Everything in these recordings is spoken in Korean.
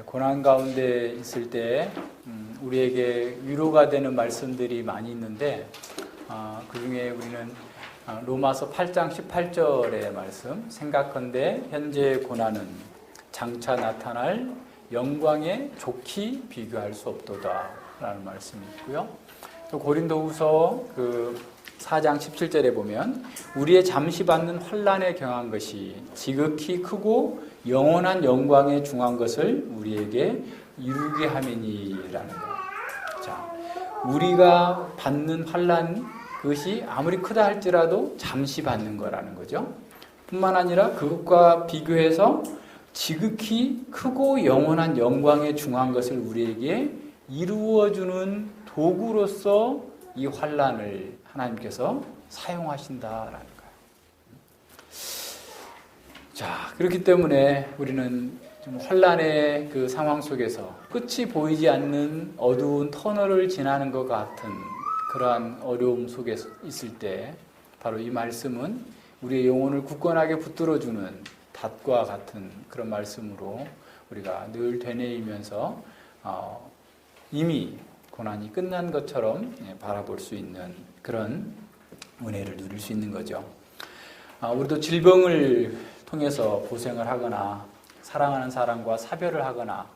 고난 가운데 있을 때 우리에게 위로가 되는 말씀들이 많이 있는데 그 중에 우리는 로마서 8장 18절의 말씀, 생각컨대 현재의 고난은 장차 나타날 영광에 좋게 비교할 수 없도다 라는 말씀이 있고요. 또 고린도후서 4장 17절에 보면 우리의 잠시 받는 환난에 경한 것이 지극히 크고 영원한 영광에 중한 것을 우리에게 이루게 함이니라는 거예요. 자, 우리가 받는 환난 그것이 아무리 크다 할지라도 잠시 받는 거라는 거죠. 뿐만 아니라 그것과 비교해서 지극히 크고 영원한 영광에 중한 것을 우리에게 이루어주는 도구로서 이 환난을 하나님께서 사용하신다라는 거예요. 자, 그렇기 때문에 우리는 좀 환난의 그 상황 속에서 끝이 보이지 않는 어두운 터널을 지나는 것 같은 그러한 어려움 속에 있을 때 바로 이 말씀은 우리의 영혼을 굳건하게 붙들어주는 닷과 같은 그런 말씀으로 우리가 늘 되뇌이면서 이미 고난이 끝난 것처럼 바라볼 수 있는 그런 은혜를 누릴 수 있는 거죠. 우리도 질병을 통해서 고생을 하거나 사랑하는 사람과 사별을 하거나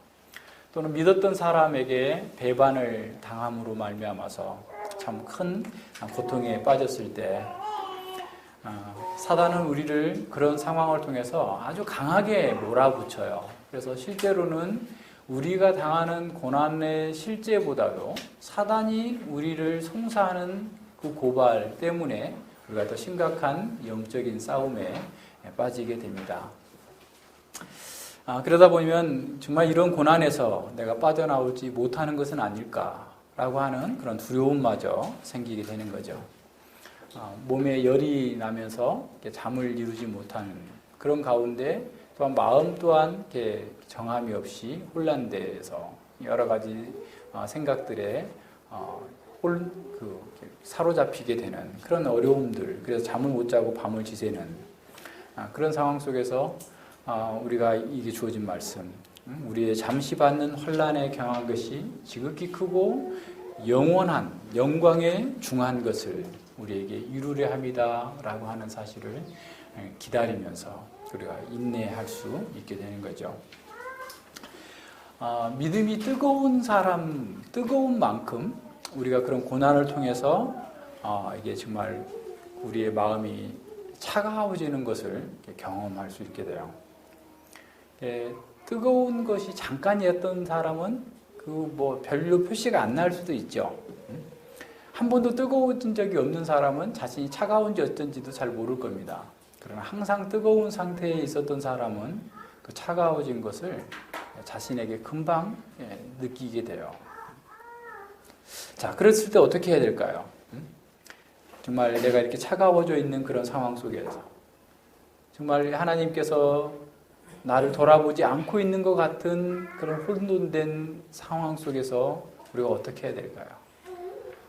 또는 믿었던 사람에게 배반을 당함으로 말미암아서 참 큰 고통에 빠졌을 때 사단은 우리를 그런 상황을 통해서 아주 강하게 몰아붙여요. 그래서 실제로는 우리가 당하는 고난의 실제보다도 사단이 우리를 송사하는 그 고발 때문에 우리가 더 심각한 영적인 싸움에 빠지게 됩니다. 그러다 보면 정말 이런 고난에서 내가 빠져나오지 못하는 것은 아닐까라고 하는 그런 두려움마저 생기게 되는 거죠. 몸에 열이 나면서 잠을 이루지 못하는 그런 가운데 또한 마음 또한 정함이 없이 혼란돼서 여러 가지 생각들에 사로잡히게 되는 그런 어려움들, 그래서 잠을 못 자고 밤을 지새는 그런 상황 속에서 우리가 이게 주어진 말씀, 우리의 잠시 받는 환난에 경한 것이 지극히 크고 영원한 영광에 중한 것을 우리에게 이루려 함이다라고 하는 사실을 기다리면서 우리가 인내할 수 있게 되는 거죠. 믿음이 뜨거운 사람, 뜨거운 만큼 우리가 그런 고난을 통해서 이게 정말 우리의 마음이 차가워지는 것을 경험할 수 있게 돼요. 뜨거운 것이 잠깐이었던 사람은 별로 표시가 안 날 수도 있죠. 한 번도 뜨거워진 적이 없는 사람은 자신이 차가운지 어쩐지도 잘 모를 겁니다. 그러나 항상 뜨거운 상태에 있었던 사람은 그 차가워진 것을 자신에게 금방 느끼게 돼요. 자, 그랬을 때 어떻게 해야 될까요? 정말 내가 이렇게 차가워져 있는 그런 상황 속에서 정말 하나님께서 나를 돌아보지 않고 있는 것 같은 그런 혼돈된 상황 속에서 우리가 어떻게 해야 될까요?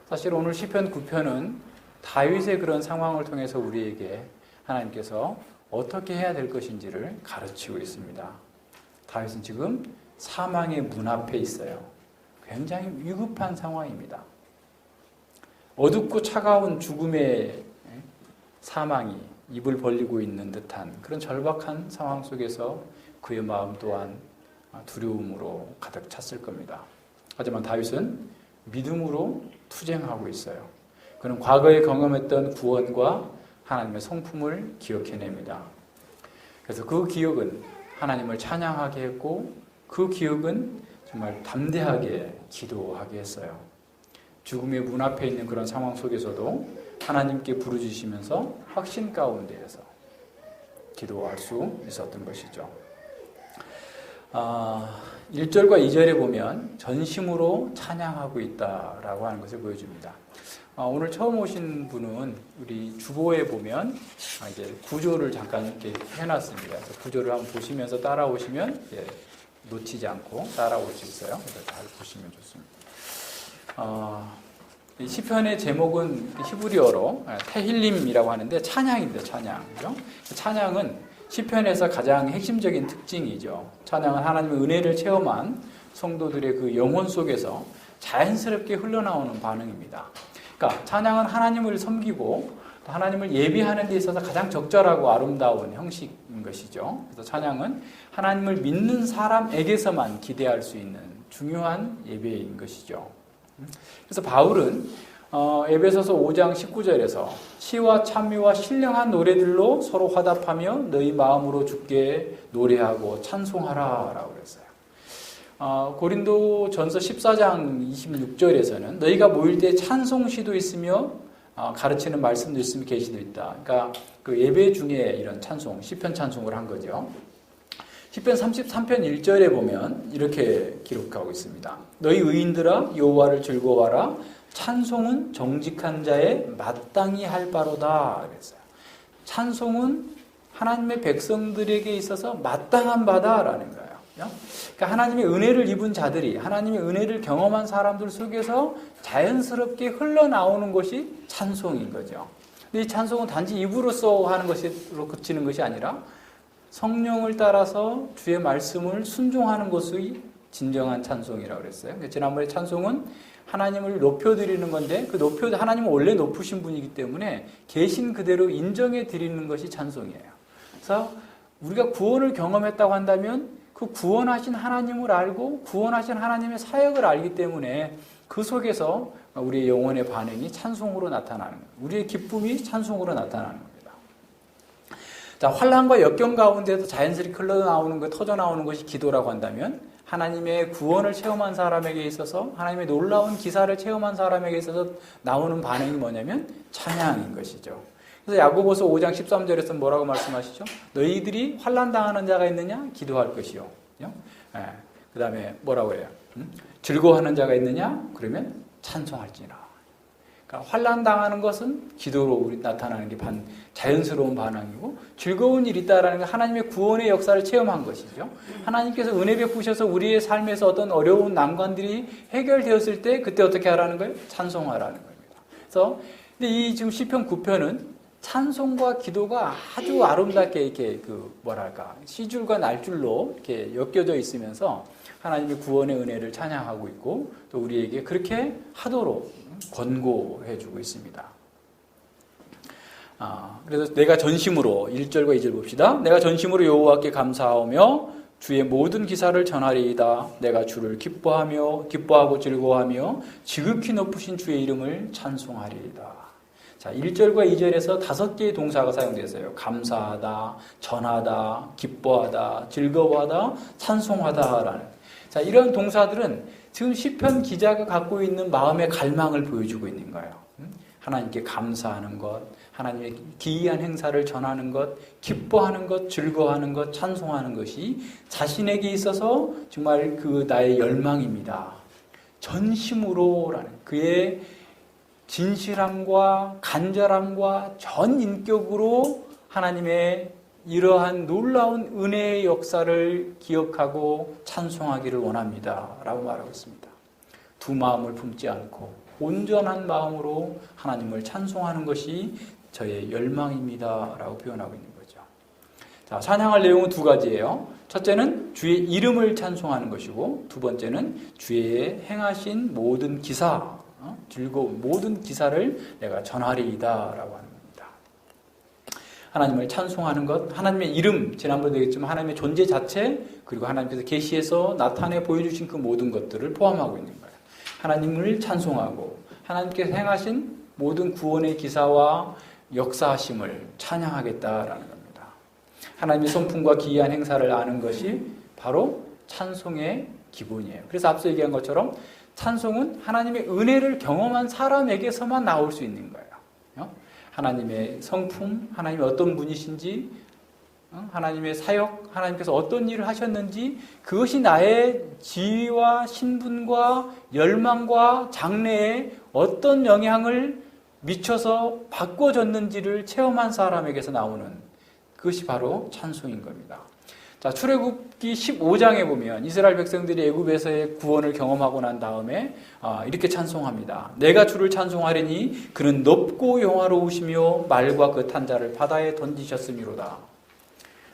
사실 오늘 시편 9편은 다윗의 그런 상황을 통해서 우리에게 하나님께서 어떻게 해야 될 것인지를 가르치고 있습니다. 다윗은 지금 사망의 문 앞에 있어요. 굉장히 위급한 상황입니다. 어둡고 차가운 죽음의 사망이 입을 벌리고 있는 듯한 그런 절박한 상황 속에서 그의 마음 또한 두려움으로 가득 찼을 겁니다. 하지만 다윗은 믿음으로 투쟁하고 있어요. 그는 과거에 경험했던 구원과 하나님의 성품을 기억해냅니다. 그래서 그 기억은 하나님을 찬양하게 했고 그 기억은 정말 담대하게 기도하게 했어요. 죽음의 문 앞에 있는 그런 상황 속에서도 하나님께 부르짖으면서 확신 가운데에서 기도할 수 있었던 것이죠. 1절과 2절에 보면 전심으로 찬양하고 있다라고 하는 것을 보여줍니다. 오늘 처음 오신 분은 우리 주보에 보면 이제 구조를 잠깐 이렇게 해놨습니다. 그래서 구조를 한번 보시면서 따라오시면 놓치지 않고 따라올 수 있어요. 그래서 잘 보시면 좋습니다. 이 시편의 제목은 히브리어로 테힐림이라고 하는데 찬양입니다. 찬양. 그죠? 찬양은 시편에서 가장 핵심적인 특징이죠. 찬양은 하나님의 은혜를 체험한 성도들의 그 영혼 속에서 자연스럽게 흘러나오는 반응입니다. 그러니까 찬양은 하나님을 섬기고 하나님을 예비하는 데 있어서 가장 적절하고 아름다운 형식인 것이죠. 그래서 찬양은 하나님을 믿는 사람에게서만 기대할 수 있는 중요한 예배인 것이죠. 그래서 바울은 에베소서 5장 19절에서 시와 찬미와 신령한 노래들로 서로 화답하며 너희 마음으로 주께 노래하고 찬송하라 라고 그랬어요. 고린도전서 14장 26절에서는 너희가 모일 때 찬송시도 있으며 가르치는 말씀도 있으며 계시도 있다. 그러니까 그 예배 중에 이런 찬송, 시편 찬송을 한 거죠. 시편 33편 1절에 보면 이렇게 기록하고 있습니다. 너희 의인들아 여호와를 즐거워하라. 찬송은 정직한 자의 마땅히 할 바로다 그랬어요. 찬송은 하나님의 백성들에게 있어서 마땅한 바다라는 거예요. 그러니까 하나님의 은혜를 입은 자들이, 하나님의 은혜를 경험한 사람들 속에서 자연스럽게 흘러나오는 것이 찬송인 거죠. 근데 이 찬송은 단지 입으로써 하는 것으로 그치는 것이 아니라 성령을 따라서 주의 말씀을 순종하는 것이 진정한 찬송이라고 그랬어요. 지난번에 찬송은 하나님을 높여드리는 건데 하나님은 원래 높으신 분이기 때문에 계신 그대로 인정해 드리는 것이 찬송이에요. 그래서 우리가 구원을 경험했다고 한다면 그 구원하신 하나님을 알고 구원하신 하나님의 사역을 알기 때문에 그 속에서 우리의 영혼의 반응이 찬송으로 나타나는 거예요. 우리의 기쁨이 찬송으로 나타나는 겁니다. 자, 환난과 역경 가운데서 자연스럽게 흘러나오는 것, 터져나오는 것이 기도라고 한다면 하나님의 구원을 체험한 사람에게 있어서 하나님의 놀라운 기사를 체험한 사람에게 있어서 나오는 반응이 뭐냐면 찬양인 것이죠. 그래서 야고보서 5장 13절에서 뭐라고 말씀하시죠? 너희들이 환난 당하는 자가 있느냐? 기도할 것이요. 그 다음에 뭐라고 해요? 즐거워하는 자가 있느냐? 그러면 찬송할지니라. 그러니까 환난 당하는 것은 기도로 나타나는 게 자연스러운 반응이고 즐거운 일이 있다라는 건 하나님의 구원의 역사를 체험한 것이죠. 하나님께서 은혜 베푸셔서 우리의 삶에서 어떤 어려운 난관들이 해결되었을 때 그때 어떻게 하라는 거예요? 찬송하라는 겁니다. 그래서 근데 이 지금 시편 9편은 찬송과 기도가 아주 아름답게 이렇게 시줄과 날줄로 이렇게 엮여져 있으면서 하나님의 구원의 은혜를 찬양하고 있고 또 우리에게 그렇게 하도록 권고해 주고 있습니다. 그래서 내가 전심으로 1절과 2절 봅시다. 내가 전심으로 여호와께 감사하며 주의 모든 기사를 전하리이다. 내가 주를 기뻐하고 즐거워하며 지극히 높으신 주의 이름을 찬송하리이다. 자, 1절과 2절에서 5개의 동사가 사용되었어요. 감사하다, 전하다, 기뻐하다, 즐거워하다, 찬송하다라는. 자, 이런 동사들은 지금 시편 기자가 갖고 있는 마음의 갈망을 보여주고 있는 거예요. 하나님께 감사하는 것, 하나님의 기이한 행사를 전하는 것, 기뻐하는 것, 즐거워하는 것, 찬송하는 것이 자신에게 있어서 정말 그 나의 열망입니다. 전심으로라는 그의 진실함과 간절함과 전 인격으로 하나님의 이러한 놀라운 은혜의 역사를 기억하고 찬송하기를 원합니다. 라고 말하고 있습니다. 두 마음을 품지 않고 온전한 마음으로 하나님을 찬송하는 것이 저의 열망입니다. 라고 표현하고 있는 거죠. 자, 찬양할 내용은 두 가지예요. 첫째는 주의 이름을 찬송하는 것이고 두 번째는 주의 행하신 모든 기사, 즐거운 모든 기사를 내가 전하리이다 라고 하는 겁니다. 하나님을 찬송하는 것, 하나님의 이름, 지난번에 얘기했지만 하나님의 존재 자체, 그리고 하나님께서 계시에서 나타내 보여주신 그 모든 것들을 포함하고 있는 거예요. 하나님을 찬송하고 하나님께서 행하신 모든 구원의 기사와 역사하심을 찬양하겠다라는 겁니다. 하나님의 성품과 기이한 행사를 아는 것이 바로 찬송의 기본이에요. 그래서 앞서 얘기한 것처럼 찬송은 하나님의 은혜를 경험한 사람에게서만 나올 수 있는 거예요. 하나님의 성품, 하나님이 어떤 분이신지, 하나님의 사역, 하나님께서 어떤 일을 하셨는지 그것이 나의 지위와 신분과 열망과 장래에 어떤 영향을 미쳐서 바꿔줬는지를 체험한 사람에게서 나오는 그것이 바로 찬송인 겁니다. 자, 출애굽기 15장에 보면 이스라엘 백성들이 애굽에서의 구원을 경험하고 난 다음에 이렇게 찬송합니다. 내가 주를 찬송하리니 그는 높고 영화로우시며 말과 그 탄자를 바다에 던지셨음이로다.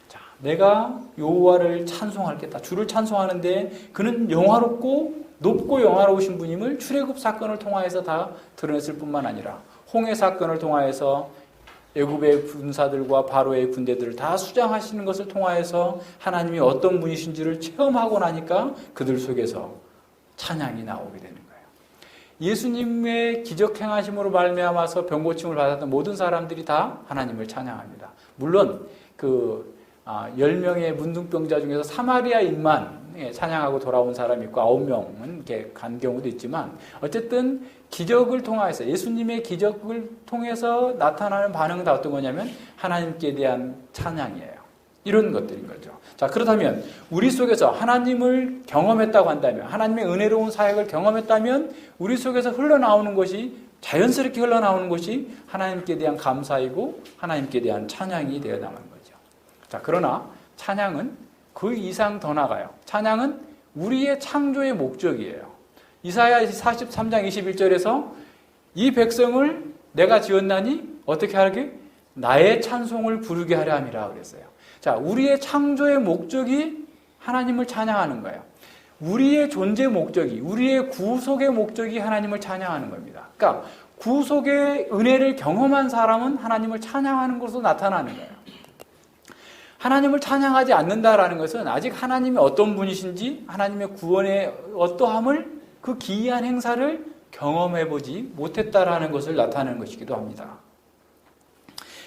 자, 내가 여호와를 찬송하겠다. 주를 찬송하는데 그는 영화롭고 높고 영화로우신 분임을 출애굽 사건을 통하여서 다 드러냈을 뿐만 아니라 홍해 사건을 통하여서 애굽의 군사들과 바로의 군대들을 다 수장하시는 것을 통하여서 하나님이 어떤 분이신지를 체험하고 나니까 그들 속에서 찬양이 나오게 되는 거예요. 예수님의 기적 행하심으로 말미암아서 병고침을 받았던 모든 사람들이 다 하나님을 찬양합니다. 물론 10명의 문둥병자 중에서 사마리아인만 찬양하고 돌아온 사람이 있고 9명은 이렇게 간 경우도 있지만 어쨌든 기적을 통해서 예수님의 기적을 통해서 나타나는 반응은 다 어떤 거냐면 하나님께 대한 찬양이에요. 이런 것들인 거죠. 자, 그렇다면 우리 속에서 하나님을 경험했다고 한다면, 하나님의 은혜로운 사역을 경험했다면 우리 속에서 흘러나오는 것이, 자연스럽게 흘러나오는 것이 하나님께 대한 감사이고 하나님께 대한 찬양이 되어 나가는 거죠. 자, 그러나 찬양은 그 이상 더 나가요. 찬양은 우리의 창조의 목적이에요. 이사야 43장 21절에서 이 백성을 내가 지었나니 어떻게 하게? 나의 찬송을 부르게 하려 함이라 그랬어요. 자, 우리의 창조의 목적이 하나님을 찬양하는 거예요. 우리의 존재 목적이, 우리의 구속의 목적이 하나님을 찬양하는 겁니다. 그러니까 구속의 은혜를 경험한 사람은 하나님을 찬양하는 것으로 나타나는 거예요. 하나님을 찬양하지 않는다라는 것은 아직 하나님이 어떤 분이신지, 하나님의 구원의 어떠함을, 그 기이한 행사를 경험해보지 못했다라는 것을 나타내는 것이기도 합니다.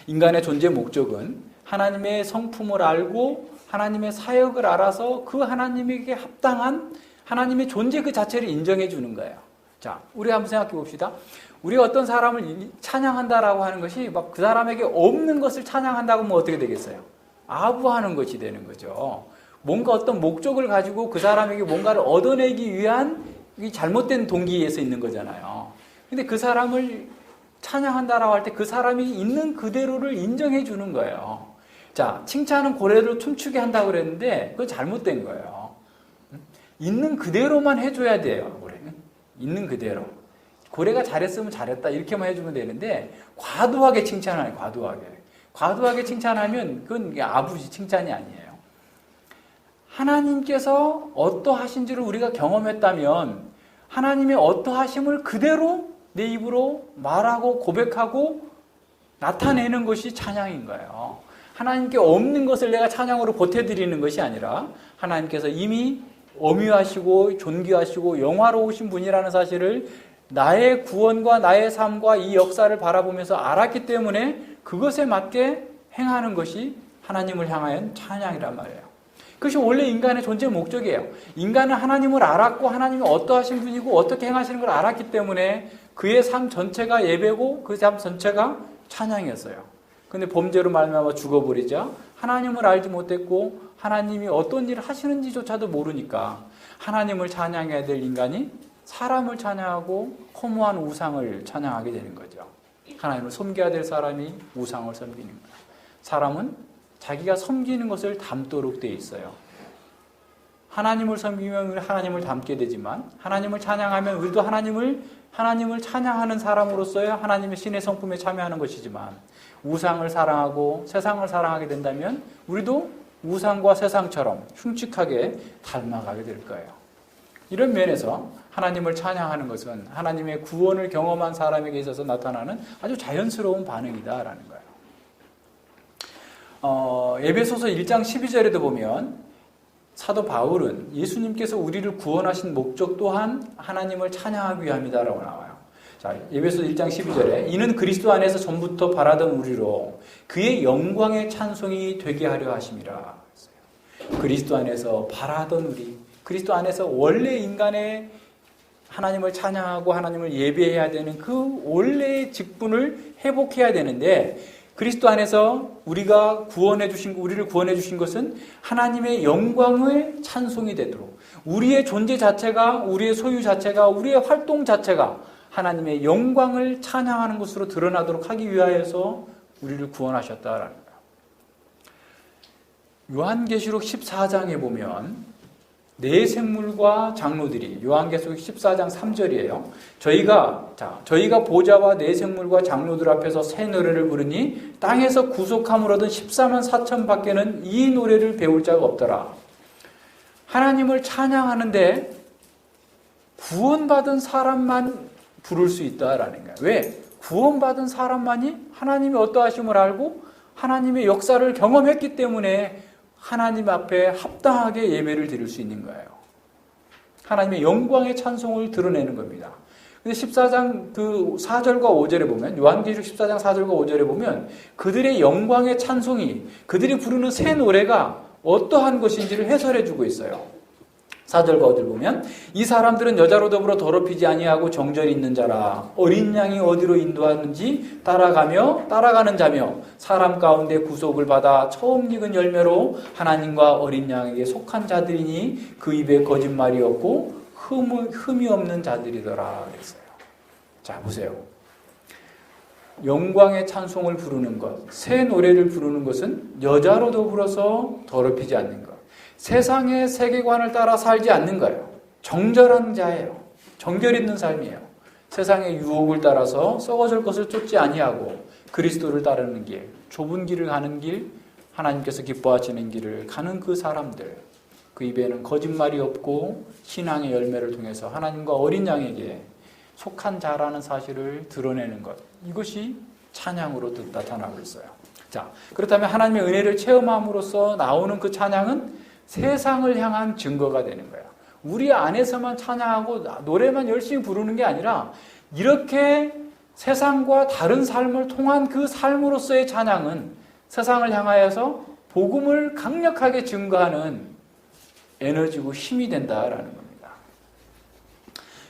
인간의 존재 목적은 하나님의 성품을 알고 하나님의 사역을 알아서 그 하나님에게 합당한 하나님의 존재 그 자체를 인정해 주는 거예요. 자, 우리 한번 생각해 봅시다. 우리가 어떤 사람을 찬양한다라고 하는 것이 막 그 사람에게 없는 것을 찬양한다고 하면 어떻게 되겠어요? 아부하는 것이 되는 거죠. 뭔가 어떤 목적을 가지고 그 사람에게 뭔가를 얻어내기 위한 잘못된 동기에서 있는 거잖아요. 근데 그 사람을 찬양한다라고 할 때 그 사람이 있는 그대로를 인정해 주는 거예요. 자, 칭찬은 고래를 춤추게 한다고 그랬는데 그건 잘못된 거예요. 있는 그대로만 해줘야 돼요. 고래는 있는 그대로. 고래가 잘했으면 잘했다 이렇게만 해주면 되는데 과도하게 칭찬하는 거예요. 과도하게 칭찬하면 그건 아부지, 칭찬이 아니에요. 하나님께서 어떠하신지를 우리가 경험했다면 하나님의 어떠하심을 그대로 내 입으로 말하고 고백하고 나타내는 것이 찬양인 거예요. 하나님께 없는 것을 내가 찬양으로 보태드리는 것이 아니라 하나님께서 이미 엄유하시고 존귀하시고 영화로우신 분이라는 사실을 나의 구원과 나의 삶과 이 역사를 바라보면서 알았기 때문에 그것에 맞게 행하는 것이 하나님을 향한 찬양이란 말이에요. 그것이 원래 인간의 존재 목적이에요. 인간은 하나님을 알았고 하나님이 어떠하신 분이고 어떻게 행하시는 걸 알았기 때문에 그의 삶 전체가 예배고 그 삶 전체가 찬양이었어요. 근데 범죄로 말미암아 죽어버리자 하나님을 알지 못했고 하나님이 어떤 일을 하시는지조차도 모르니까 하나님을 찬양해야 될 인간이 사람을 찬양하고 허무한 우상을 찬양하게 되는 거죠. 하나님을 섬겨야 될 사람이 우상을 섬기는 거예요. 사람은 자기가 섬기는 것을 닮도록 되어 있어요. 하나님을 섬기면 하나님을 닮게 되지만 하나님을 찬양하면 우리도 하나님을 찬양하는 사람으로서의 하나님의 신의 성품에 참여하는 것이지만 우상을 사랑하고 세상을 사랑하게 된다면 우리도 우상과 세상처럼 흉측하게 닮아가게 될 거예요. 이런 면에서 하나님을 찬양하는 것은 하나님의 구원을 경험한 사람에게 있어서 나타나는 아주 자연스러운 반응이다라는 거예요. 에베소서 1장 12절에도 보면 사도 바울은 예수님께서 우리를 구원하신 목적 또한 하나님을 찬양하기 위함이다라고 나와요. 자, 에베소서 1장 12절에 이는 그리스도 안에서 전부터 바라던 우리로 그의 영광의 찬송이 되게 하려 하심이라. 그리스도 안에서 바라던 우리, 그리스도 안에서 원래 인간의 하나님을 찬양하고 하나님을 예배해야 되는 그 원래의 직분을 회복해야 되는데 그리스도 안에서 우리를 구원해 주신 것은 하나님의 영광의 찬송이 되도록 우리의 존재 자체가, 우리의 소유 자체가, 우리의 활동 자체가 하나님의 영광을 찬양하는 것으로 드러나도록 하기 위하여서 우리를 구원하셨다라는 거예요. 요한계시록 14장에 보면 내 생물과 장로들이 요한계시록 14장 3절이에요. 저희가 보좌와 내 생물과 장로들 앞에서 새 노래를 부르니 땅에서 구속함을 얻은 14만 4천 밖에는 이 노래를 배울 자가 없더라. 하나님을 찬양하는데 구원받은 사람만 부를 수 있다라는 거예요. 왜? 구원받은 사람만이 하나님의 어떠하심을 알고 하나님의 역사를 경험했기 때문에 하나님 앞에 합당하게 예배를 드릴 수 있는 거예요. 하나님의 영광의 찬송을 드러내는 겁니다. 근데 14장 그 4절과 5절에 보면, 요한계시록 14장 4절과 5절에 보면 그들의 영광의 찬송이, 그들이 부르는 새 노래가 어떠한 것인지를 해설해 주고 있어요. 4절과 5절 보면 이 사람들은 여자로 더불어 더럽히지 아니하고 정절이 있는 자라. 어린 양이 어디로 인도하는지 따라가는 자며 사람 가운데 구속을 받아 처음 익은 열매로 하나님과 어린 양에게 속한 자들이니 그 입에 거짓말이 없고 흠이 없는 자들이더라 그랬어요. 자, 보세요. 영광의 찬송을 부르는 것, 새 노래를 부르는 것은 여자로 더불어서 더럽히지 않는 것, 세상의 세계관을 따라 살지 않는 거예요. 정결한 자예요. 정결 있는 삶이에요. 세상의 유혹을 따라서 썩어질 것을 쫓지 아니하고 그리스도를 따르는 길, 좁은 길을 가는 길, 하나님께서 기뻐하시는 길을 가는 그 사람들, 그 입에는 거짓말이 없고 신앙의 열매를 통해서 하나님과 어린 양에게 속한 자라는 사실을 드러내는 것, 이것이 찬양으로 나타나고 있어요. 자, 그렇다면 하나님의 은혜를 체험함으로써 나오는 그 찬양은 세상을 향한 증거가 되는 거예요. 우리 안에서만 찬양하고 노래만 열심히 부르는 게 아니라 이렇게 세상과 다른 삶을 통한 그 삶으로서의 찬양은 세상을 향하여서 복음을 강력하게 증거하는 에너지고 힘이 된다라는 겁니다.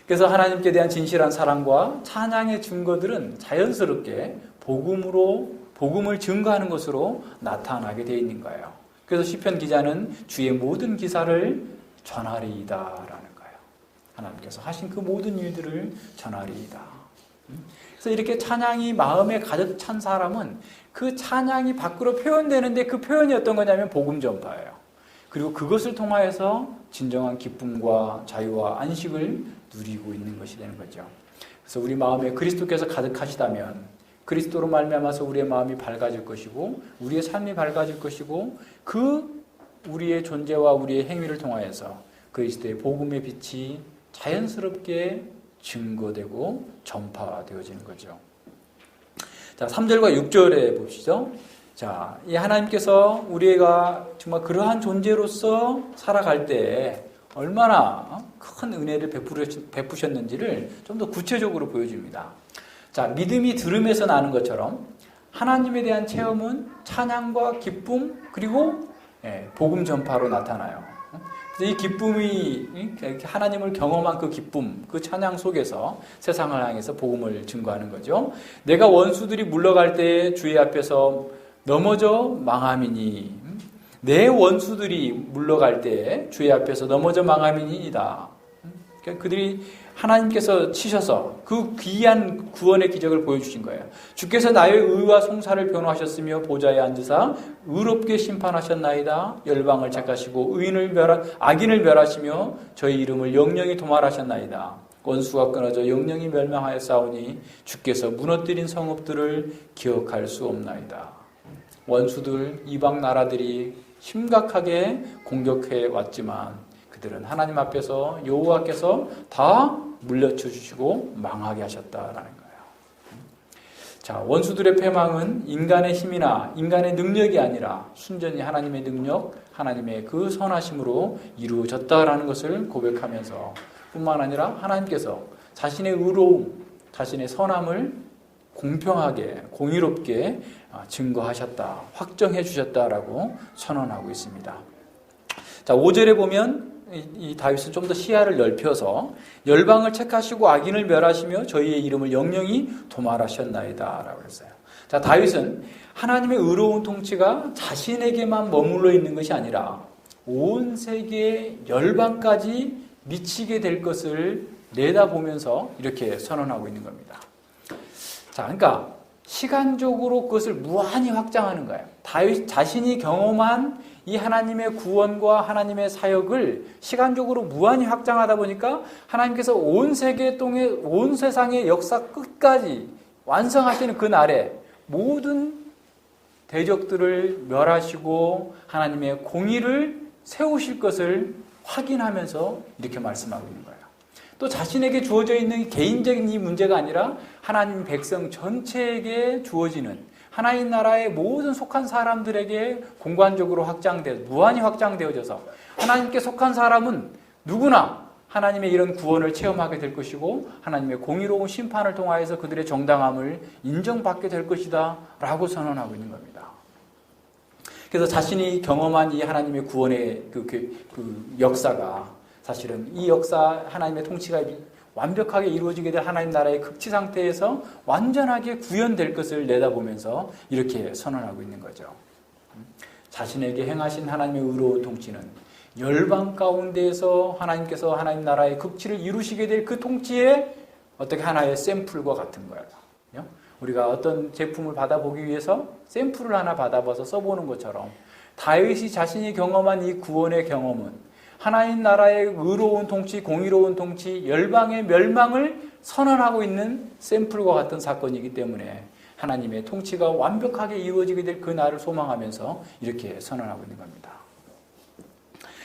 그래서 하나님께 대한 진실한 사랑과 찬양의 증거들은 자연스럽게 복음을 증거하는 것으로 나타나게 되어 있는 거예요. 그래서 시편 기자는 주의 모든 기사를 전하리이다라는 거예요. 하나님께서 하신 그 모든 일들을 전하리이다. 그래서 이렇게 찬양이 마음에 가득 찬 사람은 그 찬양이 밖으로 표현되는데 그 표현이 어떤 거냐면 복음 전파예요. 그리고 그것을 통하여서 진정한 기쁨과 자유와 안식을 누리고 있는 것이 되는 거죠. 그래서 우리 마음에 그리스도께서 가득하시다면 그리스도로 말미암아서 우리의 마음이 밝아질 것이고 우리의 삶이 밝아질 것이고 그 우리의 존재와 우리의 행위를 통하여서 그리스도의 복음의 빛이 자연스럽게 증거되고 전파되어지는 거죠. 자, 3절과 6절에 보시죠. 자, 이 하나님께서 우리가 정말 그러한 존재로서 살아갈 때 얼마나 큰 은혜를 베푸셨는지를 좀 더 구체적으로 보여줍니다. 자, 믿음이 들음에서 나는 것처럼 하나님에 대한 체험은 찬양과 기쁨 그리고 복음 전파로 나타나요. 그래서 이 기쁨이 하나님을 경험한 그 기쁨, 그 찬양 속에서 세상을 향해서 복음을 증거하는 거죠. 내가 원수들이 물러갈 때 주의 앞에서 넘어져 망함이니 내 원수들이 물러갈 때 주의 앞에서 넘어져 망함이니이다. 그들이 하나님께서 치셔서 그 귀한 구원의 기적을 보여주신 거예요. 주께서 나의 의와 송사를 변호하셨으며 보좌에 앉으사 의롭게 심판하셨나이다. 열방을 책하시고 악인을 멸하시며 저희 이름을 영영히 도말하셨나이다. 원수가 끊어져 영영히 멸망하였사오니 주께서 무너뜨린 성읍들을 기억할 수 없나이다. 원수들, 이방 나라들이 심각하게 공격해 왔지만 그들은 하나님 앞에서 여호와께서 다 물려쳐 주시고 망하게 하셨다라는 거예요. 자, 원수들의 패망은 인간의 힘이나 인간의 능력이 아니라 순전히 하나님의 능력, 하나님의 그 선하심으로 이루어졌다라는 것을 고백하면서 뿐만 아니라 하나님께서 자신의 의로움, 자신의 선함을 공평하게, 공의롭게 증거하셨다, 확정해 주셨다라고 선언하고 있습니다. 자, 5절에 보면 이 다윗은 좀 더 시야를 넓혀서 열방을 책하시고 악인을 멸하시며 저희의 이름을 영영히 도말하셨나이다 라고 했어요. 자, 다윗은 하나님의 의로운 통치가 자신에게만 머물러 있는 것이 아니라 온 세계 열방까지 미치게 될 것을 내다보면서 이렇게 선언하고 있는 겁니다. 자, 그러니까 시간적으로 그것을 무한히 확장하는 거예요. 다윗 자신이 경험한 이 하나님의 구원과 하나님의 사역을 시간적으로 무한히 확장하다 보니까 하나님께서 온 세상의 역사 끝까지 완성하시는 그 날에 모든 대적들을 멸하시고 하나님의 공의를 세우실 것을 확인하면서 이렇게 말씀하고 있는 거예요. 또 자신에게 주어져 있는 개인적인 이 문제가 아니라 하나님 백성 전체에게 주어지는 하나님 나라의 모든 속한 사람들에게 공간적으로 무한히 확장되어져서 하나님께 속한 사람은 누구나 하나님의 이런 구원을 체험하게 될 것이고 하나님의 공의로운 심판을 통하여서 그들의 정당함을 인정받게 될 것이다 라고 선언하고 있는 겁니다. 그래서 자신이 경험한 이 하나님의 구원의 그 역사가 사실은 이 역사 하나님의 통치가 완벽하게 이루어지게 될 하나님 나라의 극치 상태에서 완전하게 구현될 것을 내다보면서 이렇게 선언하고 있는 거죠. 자신에게 행하신 하나님의 의로운 통치는 열방 가운데에서 하나님께서 하나님 나라의 극치를 이루시게 될 그 통치의 어떻게 하나의 샘플과 같은 거예요. 우리가 어떤 제품을 받아보기 위해서 샘플을 하나 받아봐서 써보는 것처럼 다윗이 자신이 경험한 이 구원의 경험은 하나님 나라의 의로운 통치, 공의로운 통치, 열방의 멸망을 선언하고 있는 샘플과 같은 사건이기 때문에 하나님의 통치가 완벽하게 이루어지게 될 그 날을 소망하면서 이렇게 선언하고 있는 겁니다.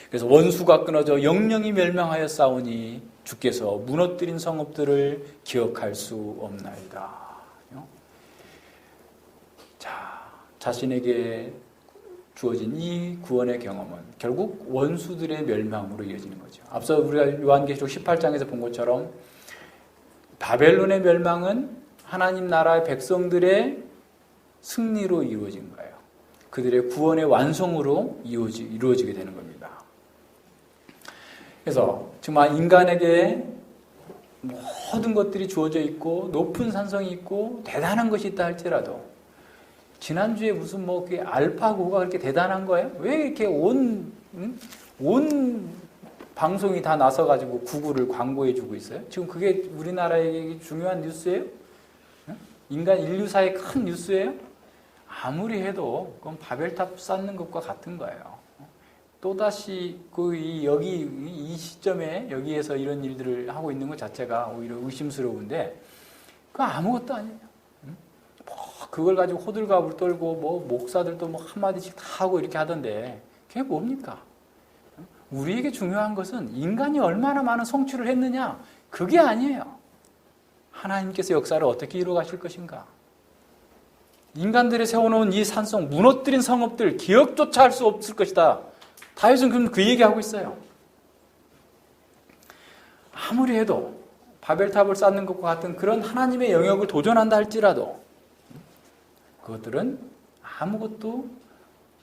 그래서 원수가 끊어져 영영이 멸망하여 싸우니 주께서 무너뜨린 성읍들을 기억할 수 없나이다. 자, 자신에게 주어진 이 구원의 경험은 결국 원수들의 멸망으로 이어지는 거죠. 앞서 우리가 요한계시록 18장에서 본 것처럼 바벨론의 멸망은 하나님 나라의 백성들의 승리로 이루어진 거예요. 그들의 구원의 완성으로 이루어지게 되는 겁니다. 그래서 정말 인간에게 모든 것들이 주어져 있고 높은 산성이 있고 대단한 것이 있다 할지라도 지난주에 무슨 그 알파고가 그렇게 대단한 거예요? 왜 이렇게 온 방송이 다 나서가지고 구글을 광고해주고 있어요? 지금 그게 우리나라의 중요한 뉴스예요? 인간 인류사의 큰 뉴스예요? 아무리 해도 그건 바벨탑 쌓는 것과 같은 거예요. 또다시 여기 이 시점에 여기에서 이런 일들을 하고 있는 것 자체가 오히려 의심스러운데 그건 아무것도 아니에요. 그걸 가지고 호들갑을 떨고 목사들도 한마디씩 다 하고 이렇게 하던데 그게 뭡니까? 우리에게 중요한 것은 인간이 얼마나 많은 성취를 했느냐 그게 아니에요. 하나님께서 역사를 어떻게 이루어 가실 것인가? 인간들이 세워놓은 이 산성 무너뜨린 성읍들 기억조차 할 수 없을 것이다. 다윗은 그럼 그 얘기하고 있어요. 아무리 해도 바벨탑을 쌓는 것과 같은 그런 하나님의 영역을 도전한다 할지라도 그것들은 아무것도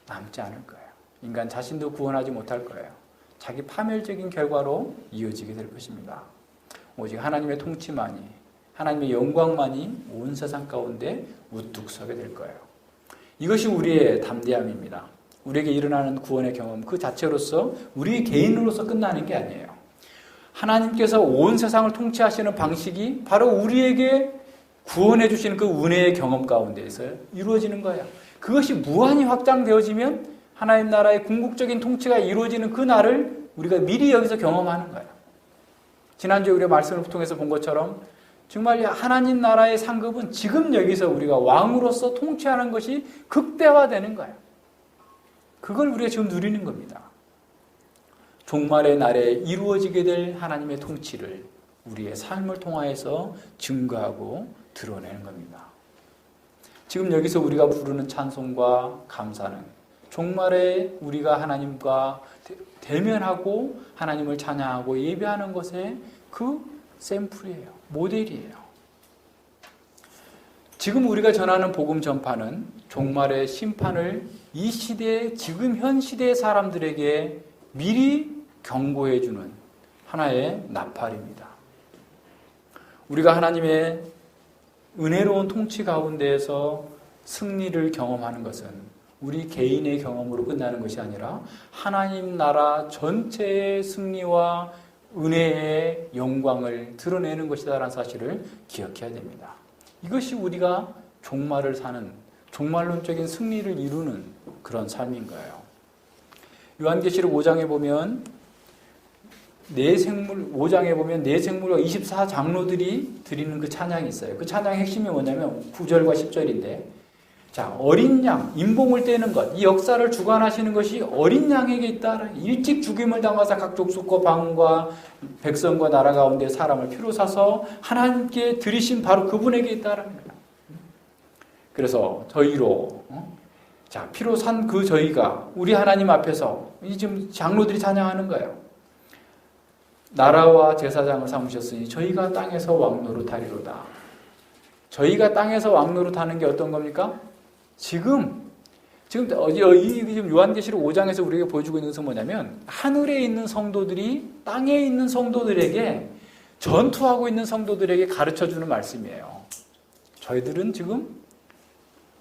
남지 않을 거예요. 인간 자신도 구원하지 못할 거예요. 자기 파멸적인 결과로 이어지게 될 것입니다. 오직 하나님의 통치만이, 하나님의 영광만이 온 세상 가운데 우뚝 서게 될 거예요. 이것이 우리의 담대함입니다. 우리에게 일어나는 구원의 경험 그 자체로서 우리 개인으로서 끝나는 게 아니에요. 하나님께서 온 세상을 통치하시는 방식이 바로 우리에게 구원해 주시는 그 은혜의 경험 가운데에서 이루어지는 거예요. 그것이 무한히 확장되어지면 하나님 나라의 궁극적인 통치가 이루어지는 그 날을 우리가 미리 여기서 경험하는 거예요. 지난주에 우리가 말씀을 통해서 본 것처럼 정말 하나님 나라의 상급은 지금 여기서 우리가 왕으로서 통치하는 것이 극대화되는 거예요. 그걸 우리가 지금 누리는 겁니다. 종말의 날에 이루어지게 될 하나님의 통치를 우리의 삶을 통하여서 증거하고 드러내는 겁니다. 지금 여기서 우리가 부르는 찬송과 감사는 종말에 우리가 하나님과 대면하고 하나님을 찬양하고 예배하는 것의 그 샘플이에요. 모델이에요. 지금 우리가 전하는 복음 전파는 종말의 심판을 이 시대에 지금 현 시대의 사람들에게 미리 경고해 주는 하나의 나팔입니다. 우리가 하나님의 은혜로운 통치 가운데에서 승리를 경험하는 것은 우리 개인의 경험으로 끝나는 것이 아니라 하나님 나라 전체의 승리와 은혜의 영광을 드러내는 것이다라는 사실을 기억해야 됩니다. 이것이 우리가 종말을 사는, 종말론적인 승리를 이루는 그런 삶인 거예요. 요한계시록 5장에 보면 네 생물과 24장로들이 드리는 그 찬양이 있어요. 그 찬양의 핵심이 뭐냐면 9절과 10절인데, 자, 어린 양, 인봉을 떼는 것, 이 역사를 주관하시는 것이 어린 양에게 있다. 일찍 죽임을 당하사 각 족속과 방과 백성과 나라 가운데 사람을 피로 사서 하나님께 드리신 바로 그분에게 있다라는 거예요. 그래서 저희로, 자, 피로 산 그 저희가 우리 하나님 앞에서 이 지금 장로들이 찬양하는 거예요. 나라와 제사장을 삼으셨으니 저희가 땅에서 왕노릇하리로다. 저희가 땅에서 왕노릇하는 게 어떤 겁니까? 지금 요한계시록 5장에서 우리에게 보여주고 있는 것은 뭐냐면, 하늘에 있는 성도들이 땅에 있는 성도들에게, 전투하고 있는 성도들에게 가르쳐주는 말씀이에요. 저희들은 지금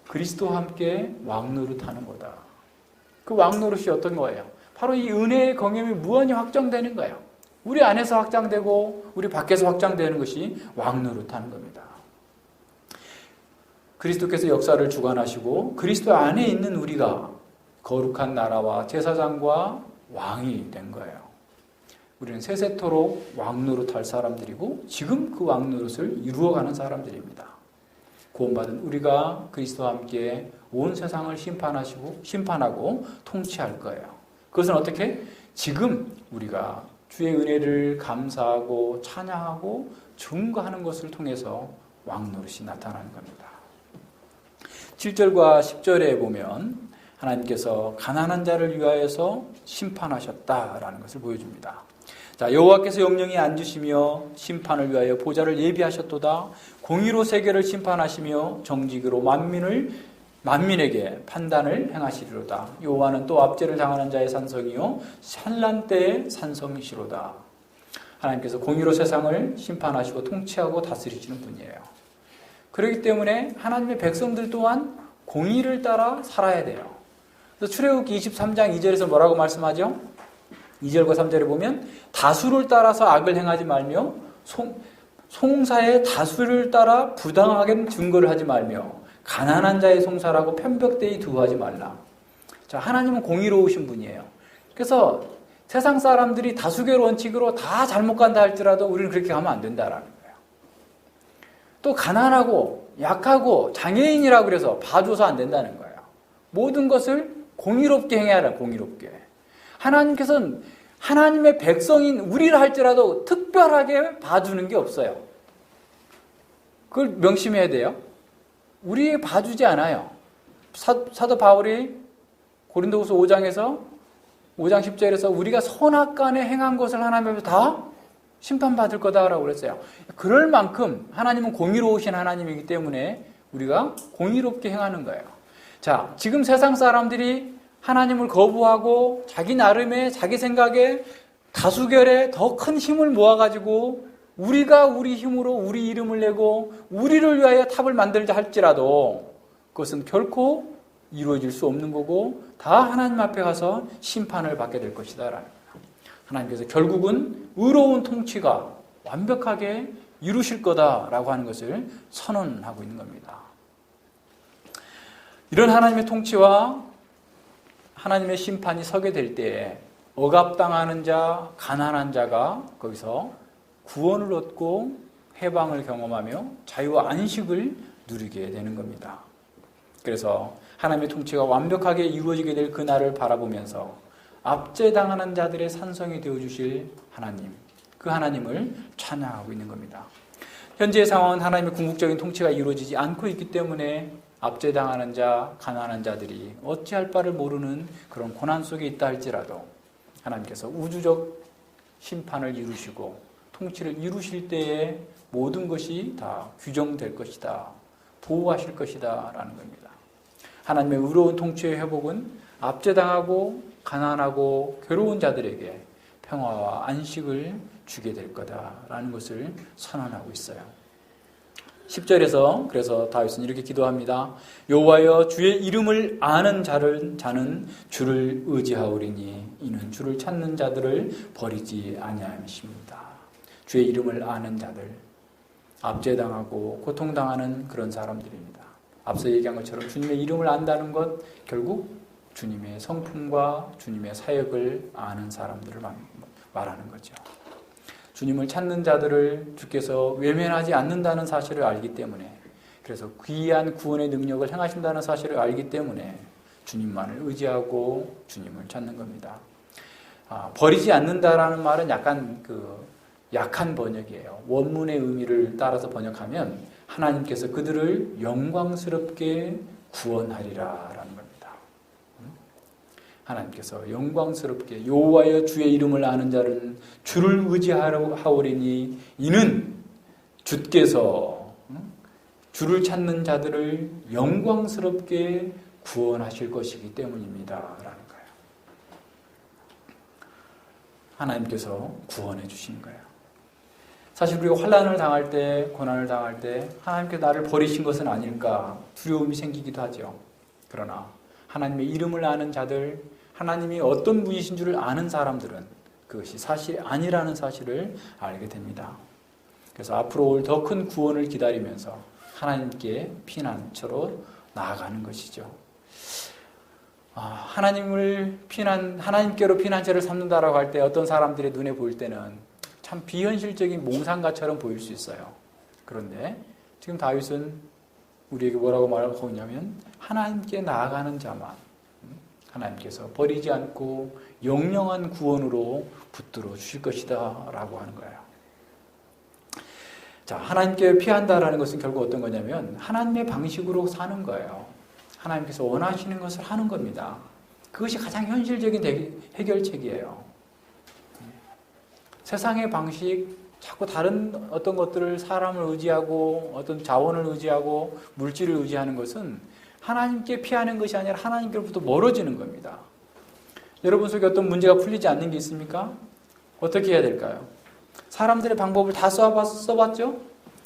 그리스도와 함께 왕노릇하는 거다. 그 왕노릇이 어떤 거예요? 바로 이 은혜의 경험이 무한히 확정되는 거예요. 우리 안에서 확장되고 우리 밖에서 확장되는 것이 왕노릇하는 겁니다. 그리스도께서 역사를 주관하시고 그리스도 안에 있는 우리가 거룩한 나라와 제사장과 왕이 된 거예요. 우리는 세세토록 왕노릇할 사람들이고 지금 그 왕노릇을 이루어가는 사람들입니다. 구원받은 우리가 그리스도와 함께 온 세상을 심판하고 통치할 거예요. 그것은 어떻게? 지금 우리가 주의 은혜를 감사하고 찬양하고 증거하는 것을 통해서 왕노릇이 나타나는 겁니다. 7절과 10절에 보면 하나님께서 가난한 자를 위하여서 심판하셨다라는 것을 보여줍니다. 자, 여호와께서 영영히 앉으시며 심판을 위하여 보좌를 예비하셨도다. 공의로 세계를 심판하시며 정직으로 만민에게 판단을 행하시리로다. 여호와는 또 압제를 당하는 자의 산성이요 산란 때의 산성이시로다. 하나님께서 공의로 세상을 심판하시고 통치하고 다스리시는 분이에요. 그렇기 때문에 하나님의 백성들 또한 공의를 따라 살아야 돼요. 그래서 출애굽기 23장 2절에서 뭐라고 말씀하죠? 2절과 3절에 보면 다수를 따라서 악을 행하지 말며 송사의 다수를 따라 부당하게 증거를 하지 말며 가난한 자의 송사라고 편벽되이 두어하지 말라. 자, 하나님은 공의로우신 분이에요. 그래서 세상 사람들이 다수결 원칙으로 다 잘못 간다 할지라도 우리는 그렇게 가면 안 된다라는 거예요. 또 가난하고 약하고 장애인이라고 그래서 봐줘서 안 된다는 거예요. 모든 것을 공의롭게 행해야 하라. 공의롭게. 하나님께서는 하나님의 백성인 우리를 할지라도 특별하게 봐주는 게 없어요. 그걸 명심해야 돼요. 우리에게 봐주지 않아요. 사도 바울이 고린도후서 5장 10절에서 우리가 선악간에 행한 것을 하나님 앞에 다 심판받을 거다라고 그랬어요. 그럴 만큼 하나님은 공의로우신 하나님이기 때문에 우리가 공의롭게 행하는 거예요. 자, 지금 세상 사람들이 하나님을 거부하고 자기 나름의 자기 생각에 다수결에 더 큰 힘을 모아가지고 우리가 우리 힘으로 우리 이름을 내고 우리를 위하여 탑을 만들자 할지라도 그것은 결코 이루어질 수 없는 거고 다 하나님 앞에 가서 심판을 받게 될 것이다 라는 거예요. 하나님께서 결국은 의로운 통치가 완벽하게 이루실 거다라고 하는 것을 선언하고 있는 겁니다. 이런 하나님의 통치와 하나님의 심판이 서게 될 때에 억압당하는 자, 가난한 자가 거기서 구원을 얻고 해방을 경험하며 자유와 안식을 누리게 되는 겁니다. 그래서 하나님의 통치가 완벽하게 이루어지게 될 그날을 바라보면서 압제당하는 자들의 산성이 되어주실 하나님, 그 하나님을 찬양하고 있는 겁니다. 현재의 상황은 하나님의 궁극적인 통치가 이루어지지 않고 있기 때문에 압제당하는 자, 가난한 자들이 어찌할 바를 모르는 그런 고난 속에 있다 할지라도 하나님께서 우주적 심판을 이루시고 통치를 이루실 때에 모든 것이 다 규정될 것이다, 보호하실 것이다 라는 겁니다. 하나님의 의로운 통치의 회복은 압제당하고 가난하고 괴로운 자들에게 평화와 안식을 주게 될 거다라는 것을 선언하고 있어요. 10절에서 그래서 다윗은 이렇게 기도합니다. 여호와여 주의 이름을 아는 자는 주를 의지하오리니 이는 주를 찾는 자들을 버리지 아니하십니다. 주의 이름을 아는 자들, 압제당하고 고통당하는 그런 사람들입니다. 앞서 얘기한 것처럼 주님의 이름을 안다는 것, 결국 주님의 성품과 주님의 사역을 아는 사람들을 말하는 거죠. 주님을 찾는 자들을 주께서 외면하지 않는다는 사실을 알기 때문에, 그래서 귀한 구원의 능력을 행하신다는 사실을 알기 때문에 주님만을 의지하고 주님을 찾는 겁니다. 버리지 않는다라는 말은 약간 약한 번역이에요. 원문의 의미를 따라서 번역하면 하나님께서 그들을 영광스럽게 구원하리라라는 겁니다. 하나님께서 영광스럽게 여호와여 주의 이름을 아는 자는 주를 의지하오리니 이는 주께서 주를 찾는 자들을 영광스럽게 구원하실 것이기 때문입니다. 라는 거예요. 하나님께서 구원해 주시는 거예요. 사실 우리가 환난을 당할 때, 고난을 당할 때 하나님께서 나를 버리신 것은 아닐까 두려움이 생기기도 하죠. 그러나 하나님의 이름을 아는 자들, 하나님이 어떤 분이신 줄을 아는 사람들은 그것이 사실이 아니라는 사실을 알게 됩니다. 그래서 앞으로 올 더 큰 구원을 기다리면서 하나님께 피난처로 나아가는 것이죠. 하나님께로 피난처를 삼는다라고 할 때 어떤 사람들의 눈에 보일 때는 참 비현실적인 몽상가처럼 보일 수 있어요. 그런데 지금 다윗은 우리에게 뭐라고 말하고 있냐면 하나님께 나아가는 자만 하나님께서 버리지 않고 영영한 구원으로 붙들어 주실 것이다 라고 하는 거예요. 자, 하나님께 피한다라는 것은 결국 어떤 거냐면 하나님의 방식으로 사는 거예요. 하나님께서 원하시는 것을 하는 겁니다. 그것이 가장 현실적인 해결책이에요. 세상의 방식, 자꾸 다른 어떤 것들을 사람을 의지하고 어떤 자원을 의지하고 물질을 의지하는 것은 하나님께 피하는 것이 아니라 하나님께로부터 멀어지는 겁니다. 여러분 속에 어떤 문제가 풀리지 않는 게 있습니까? 어떻게 해야 될까요? 사람들의 방법을 다 써봤죠?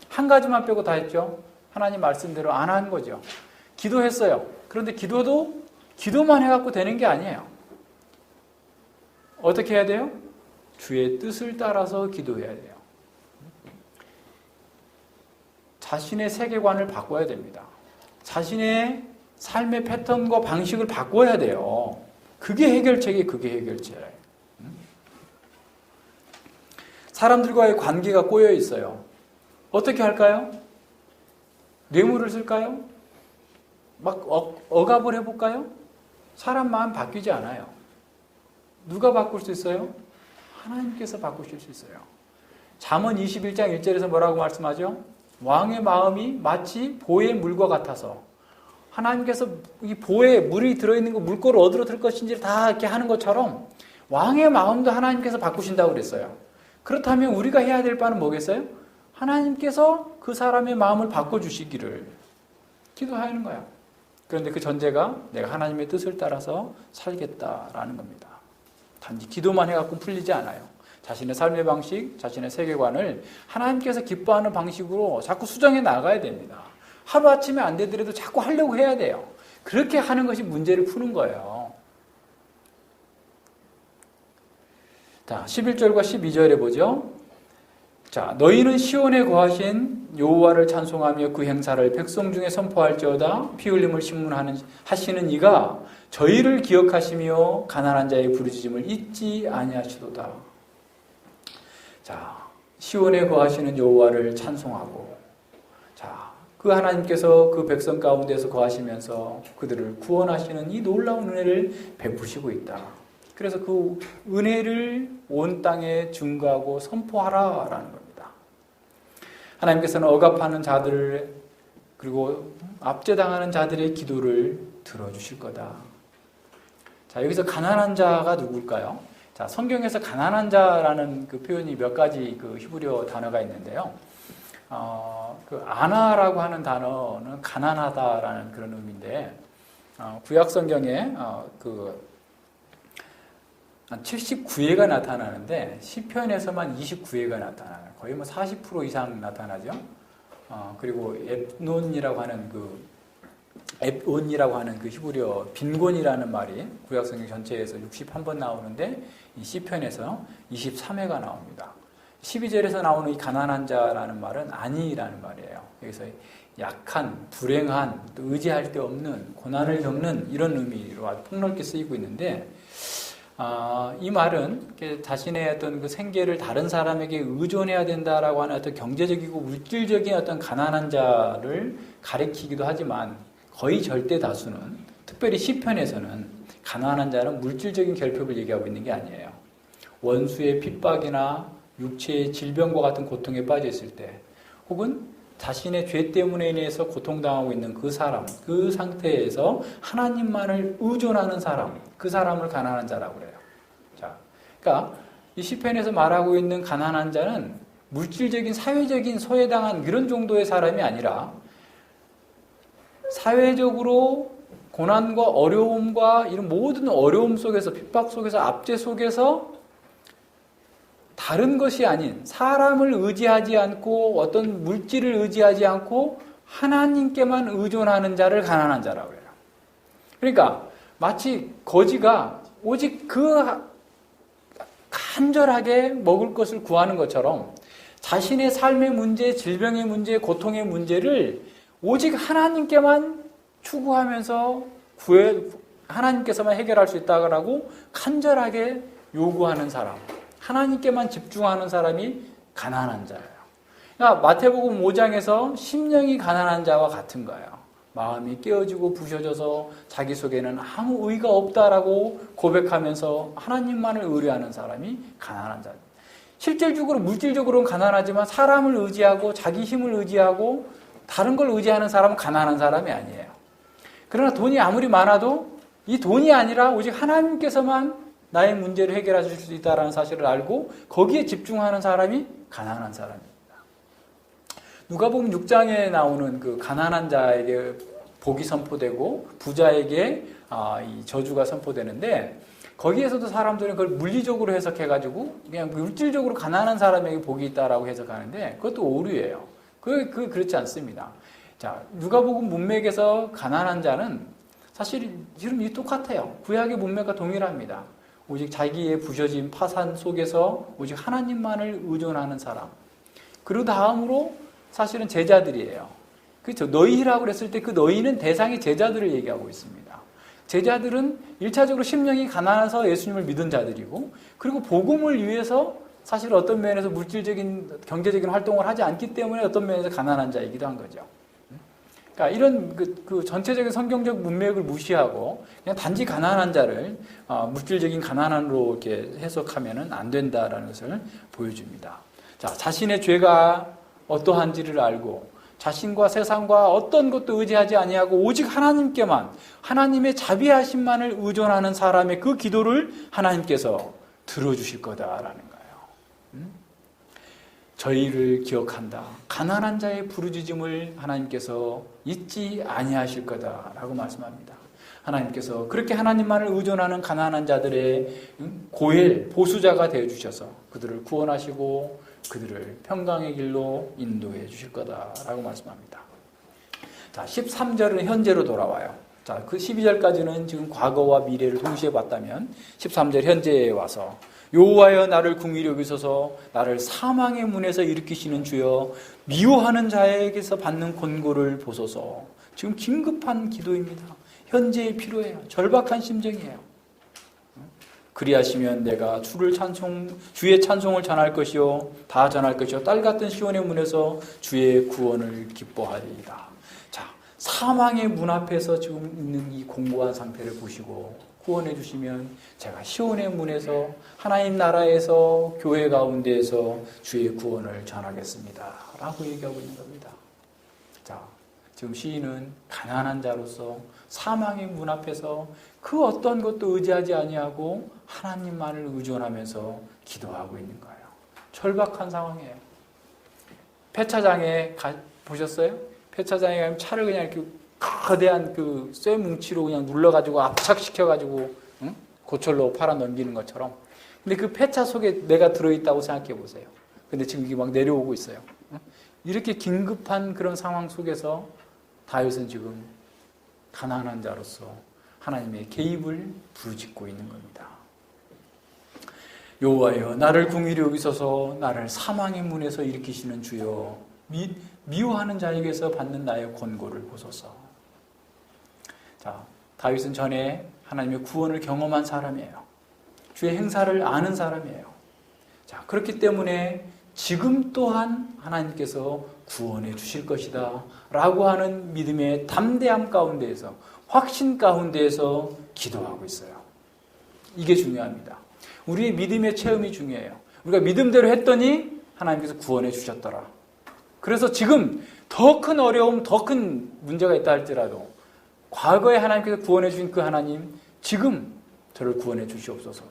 한 가지만 빼고 다 했죠? 하나님 말씀대로 안 한 거죠. 기도했어요. 그런데 기도도 기도만 해갖고 되는 게 아니에요. 어떻게 해야 돼요? 주의 뜻을 따라서 기도해야 돼요. 자신의 세계관을 바꿔야 됩니다. 자신의 삶의 패턴과 방식을 바꿔야 돼요. 그게 해결책. 사람들과의 관계가 꼬여 있어요. 어떻게 할까요? 뇌물을 쓸까요? 막 억압을 해볼까요? 사람 마음 바뀌지 않아요. 누가 바꿀 수 있어요? 하나님께서 바꾸실 수 있어요. 잠언 21장 1절에서 뭐라고 말씀하죠? 왕의 마음이 마치 보의 물과 같아서 하나님께서 이 보에 물이 들어있는 거 물꼬를 어디로 들 것인지 다 이렇게 하는 것처럼 왕의 마음도 하나님께서 바꾸신다고 그랬어요. 그렇다면 우리가 해야 될 바는 뭐겠어요? 하나님께서 그 사람의 마음을 바꿔주시기를 기도하는 거야. 그런데 그 전제가 내가 하나님의 뜻을 따라서 살겠다라는 겁니다. 단지 기도만 해갖고 풀리지 않아요. 자신의 삶의 방식, 자신의 세계관을 하나님께서 기뻐하는 방식으로 자꾸 수정해 나가야 됩니다. 하루아침에 안 되더라도 자꾸 하려고 해야 돼요. 그렇게 하는 것이 문제를 푸는 거예요. 자, 11절과 12절에 보죠. 자, 너희는 시온에 거하신 여호와를 찬송하며 그 행사를 백성 중에 선포할지어다. 피 흘림을 신문하시는 이가 저희를 기억하시며 가난한 자의 부르짖음을 잊지 아니하시도다. 자, 시온에 거하시는 여호와를 찬송하고, 자, 그 하나님께서 그 백성 가운데서 거하시면서 그들을 구원하시는 이 놀라운 은혜를 베푸시고 있다. 그래서 그 은혜를 온 땅에 증거하고 선포하라라는 겁니다. 하나님께서는 억압하는 자들 그리고 압제당하는 자들의 기도를 들어주실 거다. 자, 여기서 가난한 자가 누굴까요? 자, 성경에서 가난한 자라는 그 표현이 몇 가지 그 히브리어 단어가 있는데요. 그 아나라고 하는 단어는 가난하다라는 그런 의미인데, 구약 성경에 한 79회가 나타나는데 시편에서만 29회가 나타나요. 거의 뭐 40% 이상 나타나죠. 그리고 앱논이라고 하는 그 히브리어 빈곤이라는 말이 구약 성경 전체에서 61번 나오는데 이 시편에서 23회가 나옵니다. 12절에서 나오는 이 가난한 자라는 말은 아니라는 말이에요. 여기서 약한, 불행한, 또 의지할 데 없는, 고난을 겪는 이런 의미로 아주 폭넓게 쓰이고 있는데, 이 말은 자신의 어떤 그 생계를 다른 사람에게 의존해야 된다라고 하는 어떤 경제적이고 물질적인 어떤 가난한 자를 가리키기도 하지만 거의 절대 다수는, 특별히 시편에서는 가난한 자는 물질적인 결핍을 얘기하고 있는 게 아니에요. 원수의 핍박이나 육체의 질병과 같은 고통에 빠져 있을 때, 혹은 자신의 죄 때문에 인해서 고통당하고 있는 그 사람, 그 상태에서 하나님만을 의존하는 사람, 그 사람을 가난한 자라고 그래요. 자, 그러니까 이 시편에서 말하고 있는 가난한 자는 물질적인, 사회적인 소외당한 그런 정도의 사람이 아니라 사회적으로 고난과 어려움과 이런 모든 어려움 속에서, 핍박 속에서, 압제 속에서 다른 것이 아닌 사람을 의지하지 않고 어떤 물질을 의지하지 않고 하나님께만 의존하는 자를 가난한 자라고 해요. 그러니까 마치 거지가 오직 그 간절하게 먹을 것을 구하는 것처럼 자신의 삶의 문제, 질병의 문제, 고통의 문제를 오직 하나님께만 추구하면서 하나님께서만 해결할 수 있다고 간절하게 요구하는 사람, 하나님께만 집중하는 사람이 가난한 자예요. 그러니까 마태복음 5장에서 심령이 가난한 자와 같은 거예요. 마음이 깨어지고 부셔져서 자기 속에는 아무 의가 없다라고 고백하면서 하나님만을 의뢰하는 사람이 가난한 자입니다. 실질적으로 물질적으로는 가난하지만 사람을 의지하고 자기 힘을 의지하고 다른 걸 의지하는 사람은 가난한 사람이 아니에요. 그러나 돈이 아무리 많아도 이 돈이 아니라 오직 하나님께서만 나의 문제를 해결하실 수 있다는 사실을 알고 거기에 집중하는 사람이 가난한 사람입니다. 누가복음 6장에 나오는 그 가난한 자에게 복이 선포되고 부자에게 이 저주가 선포되는데, 거기에서도 사람들은 그걸 물리적으로 해석해가지고 그냥 물질적으로 가난한 사람에게 복이 있다라고 해석하는데 그것도 오류예요. 그렇지 않습니다. 자, 누가복음 문맥에서 가난한 자는 사실 이름이 똑같아요. 구약의 문맥과 동일합니다. 오직 자기의 부셔진 파산 속에서 오직 하나님만을 의존하는 사람. 그리고 다음으로 사실은 제자들이에요. 그렇죠? 너희라고 그랬을 때 그 너희는 대상이 제자들을 얘기하고 있습니다. 제자들은 1차적으로 심령이 가난해서 예수님을 믿은 자들이고, 그리고 복음을 위해서 사실 어떤 면에서 물질적인, 경제적인 활동을 하지 않기 때문에 어떤 면에서 가난한 자이기도 한 거죠. 그러니까 이런 그 전체적인 성경적 문맥을 무시하고 그냥 단지 가난한 자를 물질적인 가난한으로 이렇게 해석하면은 안 된다라는 것을 보여줍니다. 자, 자신의 죄가 어떠한지를 알고 자신과 세상과 어떤 것도 의지하지 아니하고 오직 하나님께만, 하나님의 자비하심만을 의존하는 사람의 그 기도를 하나님께서 들어주실 거다라는 거예요. 저희를 기억한다. 가난한 자의 부르짖음을 하나님께서 잊지 아니하실 거다라고 말씀합니다. 하나님께서 그렇게 하나님만을 의존하는 가난한 자들의 고엘, 보수자가 되어주셔서 그들을 구원하시고 그들을 평강의 길로 인도해 주실 거다라고 말씀합니다. 자, 13절은 현재로 돌아와요. 자, 그 12절까지는 지금 과거와 미래를 동시에 봤다면 13절 현재에 와서 여호와여 나를 궁히 여기소서, 나를 사망의 문에서 일으키시는 주여, 미워하는 자에게서 받는 권고를 보소서. 지금 긴급한 기도입니다. 현재에 필요해요. 절박한 심정이에요. 그리하시면 내가 주의 찬송을 전할 것이요, 다 전할 것이요, 딸 같은 시온의 문에서 주의 구원을 기뻐하리이다. 자, 사망의 문 앞에서 지금 있는 이 공고한 상태를 보시고 구원해 주시면 제가 시온의 문에서, 하나님 나라에서, 교회 가운데에서 주의 구원을 전하겠습니다 라고 얘기하고 있는 겁니다. 자, 지금 시인은 가난한 자로서 사망의 문 앞에서 그 어떤 것도 의지하지 아니하고 하나님만을 의존하면서 기도하고 있는 거예요. 절박한 상황이에요. 폐차장에 보셨어요? 폐차장에 가면 차를 그냥 이렇게 거대한 그 쇠 뭉치로 그냥 눌러가지고 압착시켜가지고 고철로 팔아 넘기는 것처럼. 근데 그 폐차 속에 내가 들어있다고 생각해 보세요. 근데 지금 이게 막 내려오고 있어요. 이렇게 긴급한 그런 상황 속에서 다윗은 지금 가난한 자로서 하나님의 개입을 부르짖고 있는 겁니다. 여호와여 나를 궁히 여기소서, 나를 사망의 문에서 일으키시는 주여, 미워하는 자에게서 받는 나의 권고를 보소서. 자, 다윗은 전에 하나님의 구원을 경험한 사람이에요. 주의 행사를 아는 사람이에요. 자, 그렇기 때문에 지금 또한 하나님께서 구원해 주실 것이다 라고 하는 믿음의 담대함 가운데에서, 확신 가운데에서 기도하고 있어요. 이게 중요합니다. 우리의 믿음의 체험이 중요해요. 우리가 믿음대로 했더니 하나님께서 구원해 주셨더라. 그래서 지금 더 큰 어려움, 더 큰 문제가 있다 할지라도 과거에 하나님께서 구원해 주신 그 하나님, 지금 저를 구원해 주시옵소서.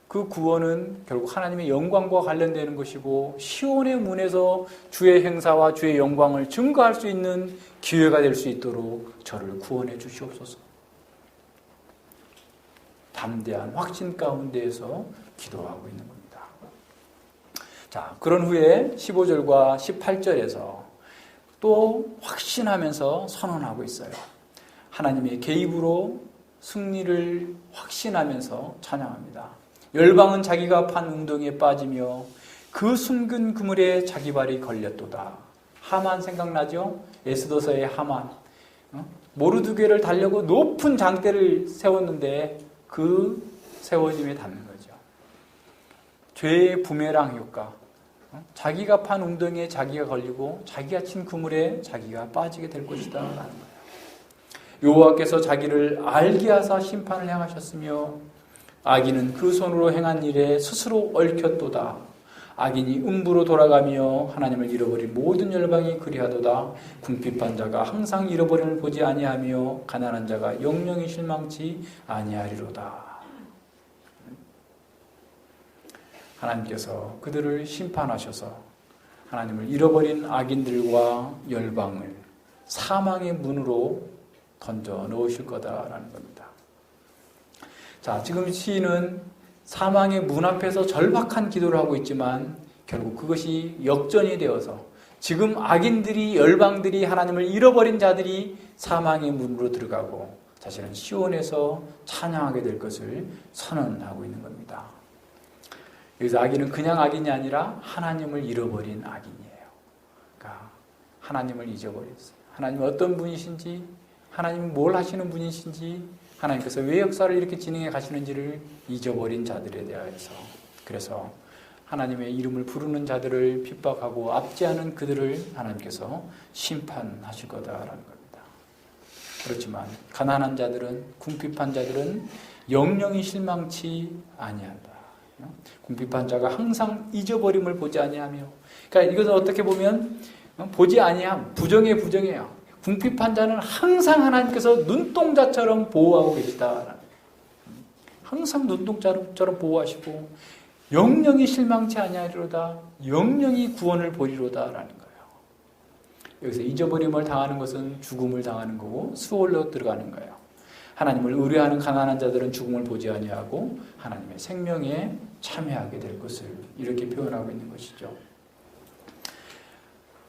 그 구원은 결국 하나님의 영광과 관련되는 것이고 시온의 문에서 주의 행사와 주의 영광을 증거할 수 있는 기회가 될 수 있도록 저를 구원해 주시옵소서. 담대한 확신 가운데에서 기도하고 있는 겁니다. 자, 그런 후에 15절과 18절에서 또 확신하면서 선언하고 있어요. 하나님의 개입으로 승리를 확신하면서 찬양합니다. 열방은 자기가 판 웅덩이에 빠지며 그 숨긴 그물에 자기 발이 걸렸도다. 하만 생각나죠? 에스더서의 하만. 모르드게를 달려고 높은 장대를 세웠는데 그 세워짐에 닿는 거죠. 죄의 부메랑 효과. 자기가 판 웅덩이에 자기가 걸리고 자기가 친 그물에 자기가 빠지게 될 것이다 라는 거예요. 여호와께서 자기를 알게 하사 심판을 행하셨으며 악인은 그 손으로 행한 일에 스스로 얽혔도다. 악인이 음부로 돌아가며 하나님을 잃어버린 모든 열방이 그리하도다. 궁핍한 자가 항상 잃어버림을 보지 아니하며 가난한 자가 영영이 실망치 아니하리로다. 하나님께서 그들을 심판하셔서 하나님을 잃어버린 악인들과 열방을 사망의 문으로 던져 넣으실 거다라는 겁니다. 자, 지금 시인은 사망의 문 앞에서 절박한 기도를 하고 있지만 결국 그것이 역전이 되어서 지금 악인들이, 열방들이, 하나님을 잃어버린 자들이 사망의 문으로 들어가고 자신은 시온에서 찬양하게 될 것을 선언하고 있는 겁니다. 여기서 악인은 그냥 악인이 아니라 하나님을 잃어버린 악인이에요. 그러니까 하나님을 잊어버렸어요. 하나님이 어떤 분이신지, 하나님이 뭘 하시는 분이신지, 하나님께서 왜 역사를 이렇게 진행해 가시는지를 잊어버린 자들에 대해서, 그래서 하나님의 이름을 부르는 자들을 핍박하고 압제하는 그들을 하나님께서 심판하실 거다라는 겁니다. 그렇지만 가난한 자들은, 궁핍한 자들은 영영이 실망치 아니한다. 궁핍한 자가 항상 잊어버림을 보지 아니하며, 그러니까 이것은 어떻게 보면 보지 아니함, 부정의 부정이에요. 궁핍한 자는 항상 하나님께서 눈동자처럼 보호하고 계시다. 항상 눈동자처럼 보호하시고 영영이 실망치 아니하리로다. 영영이 구원을 보리로다라는 거예요. 여기서 잊어버림을 당하는 것은 죽음을 당하는 거고 수월로 들어가는 거예요. 하나님을 의뢰하는 가난한 자들은 죽음을 보지 아니하고 하나님의 생명에 참여하게 될 것을 이렇게 표현하고 있는 것이죠.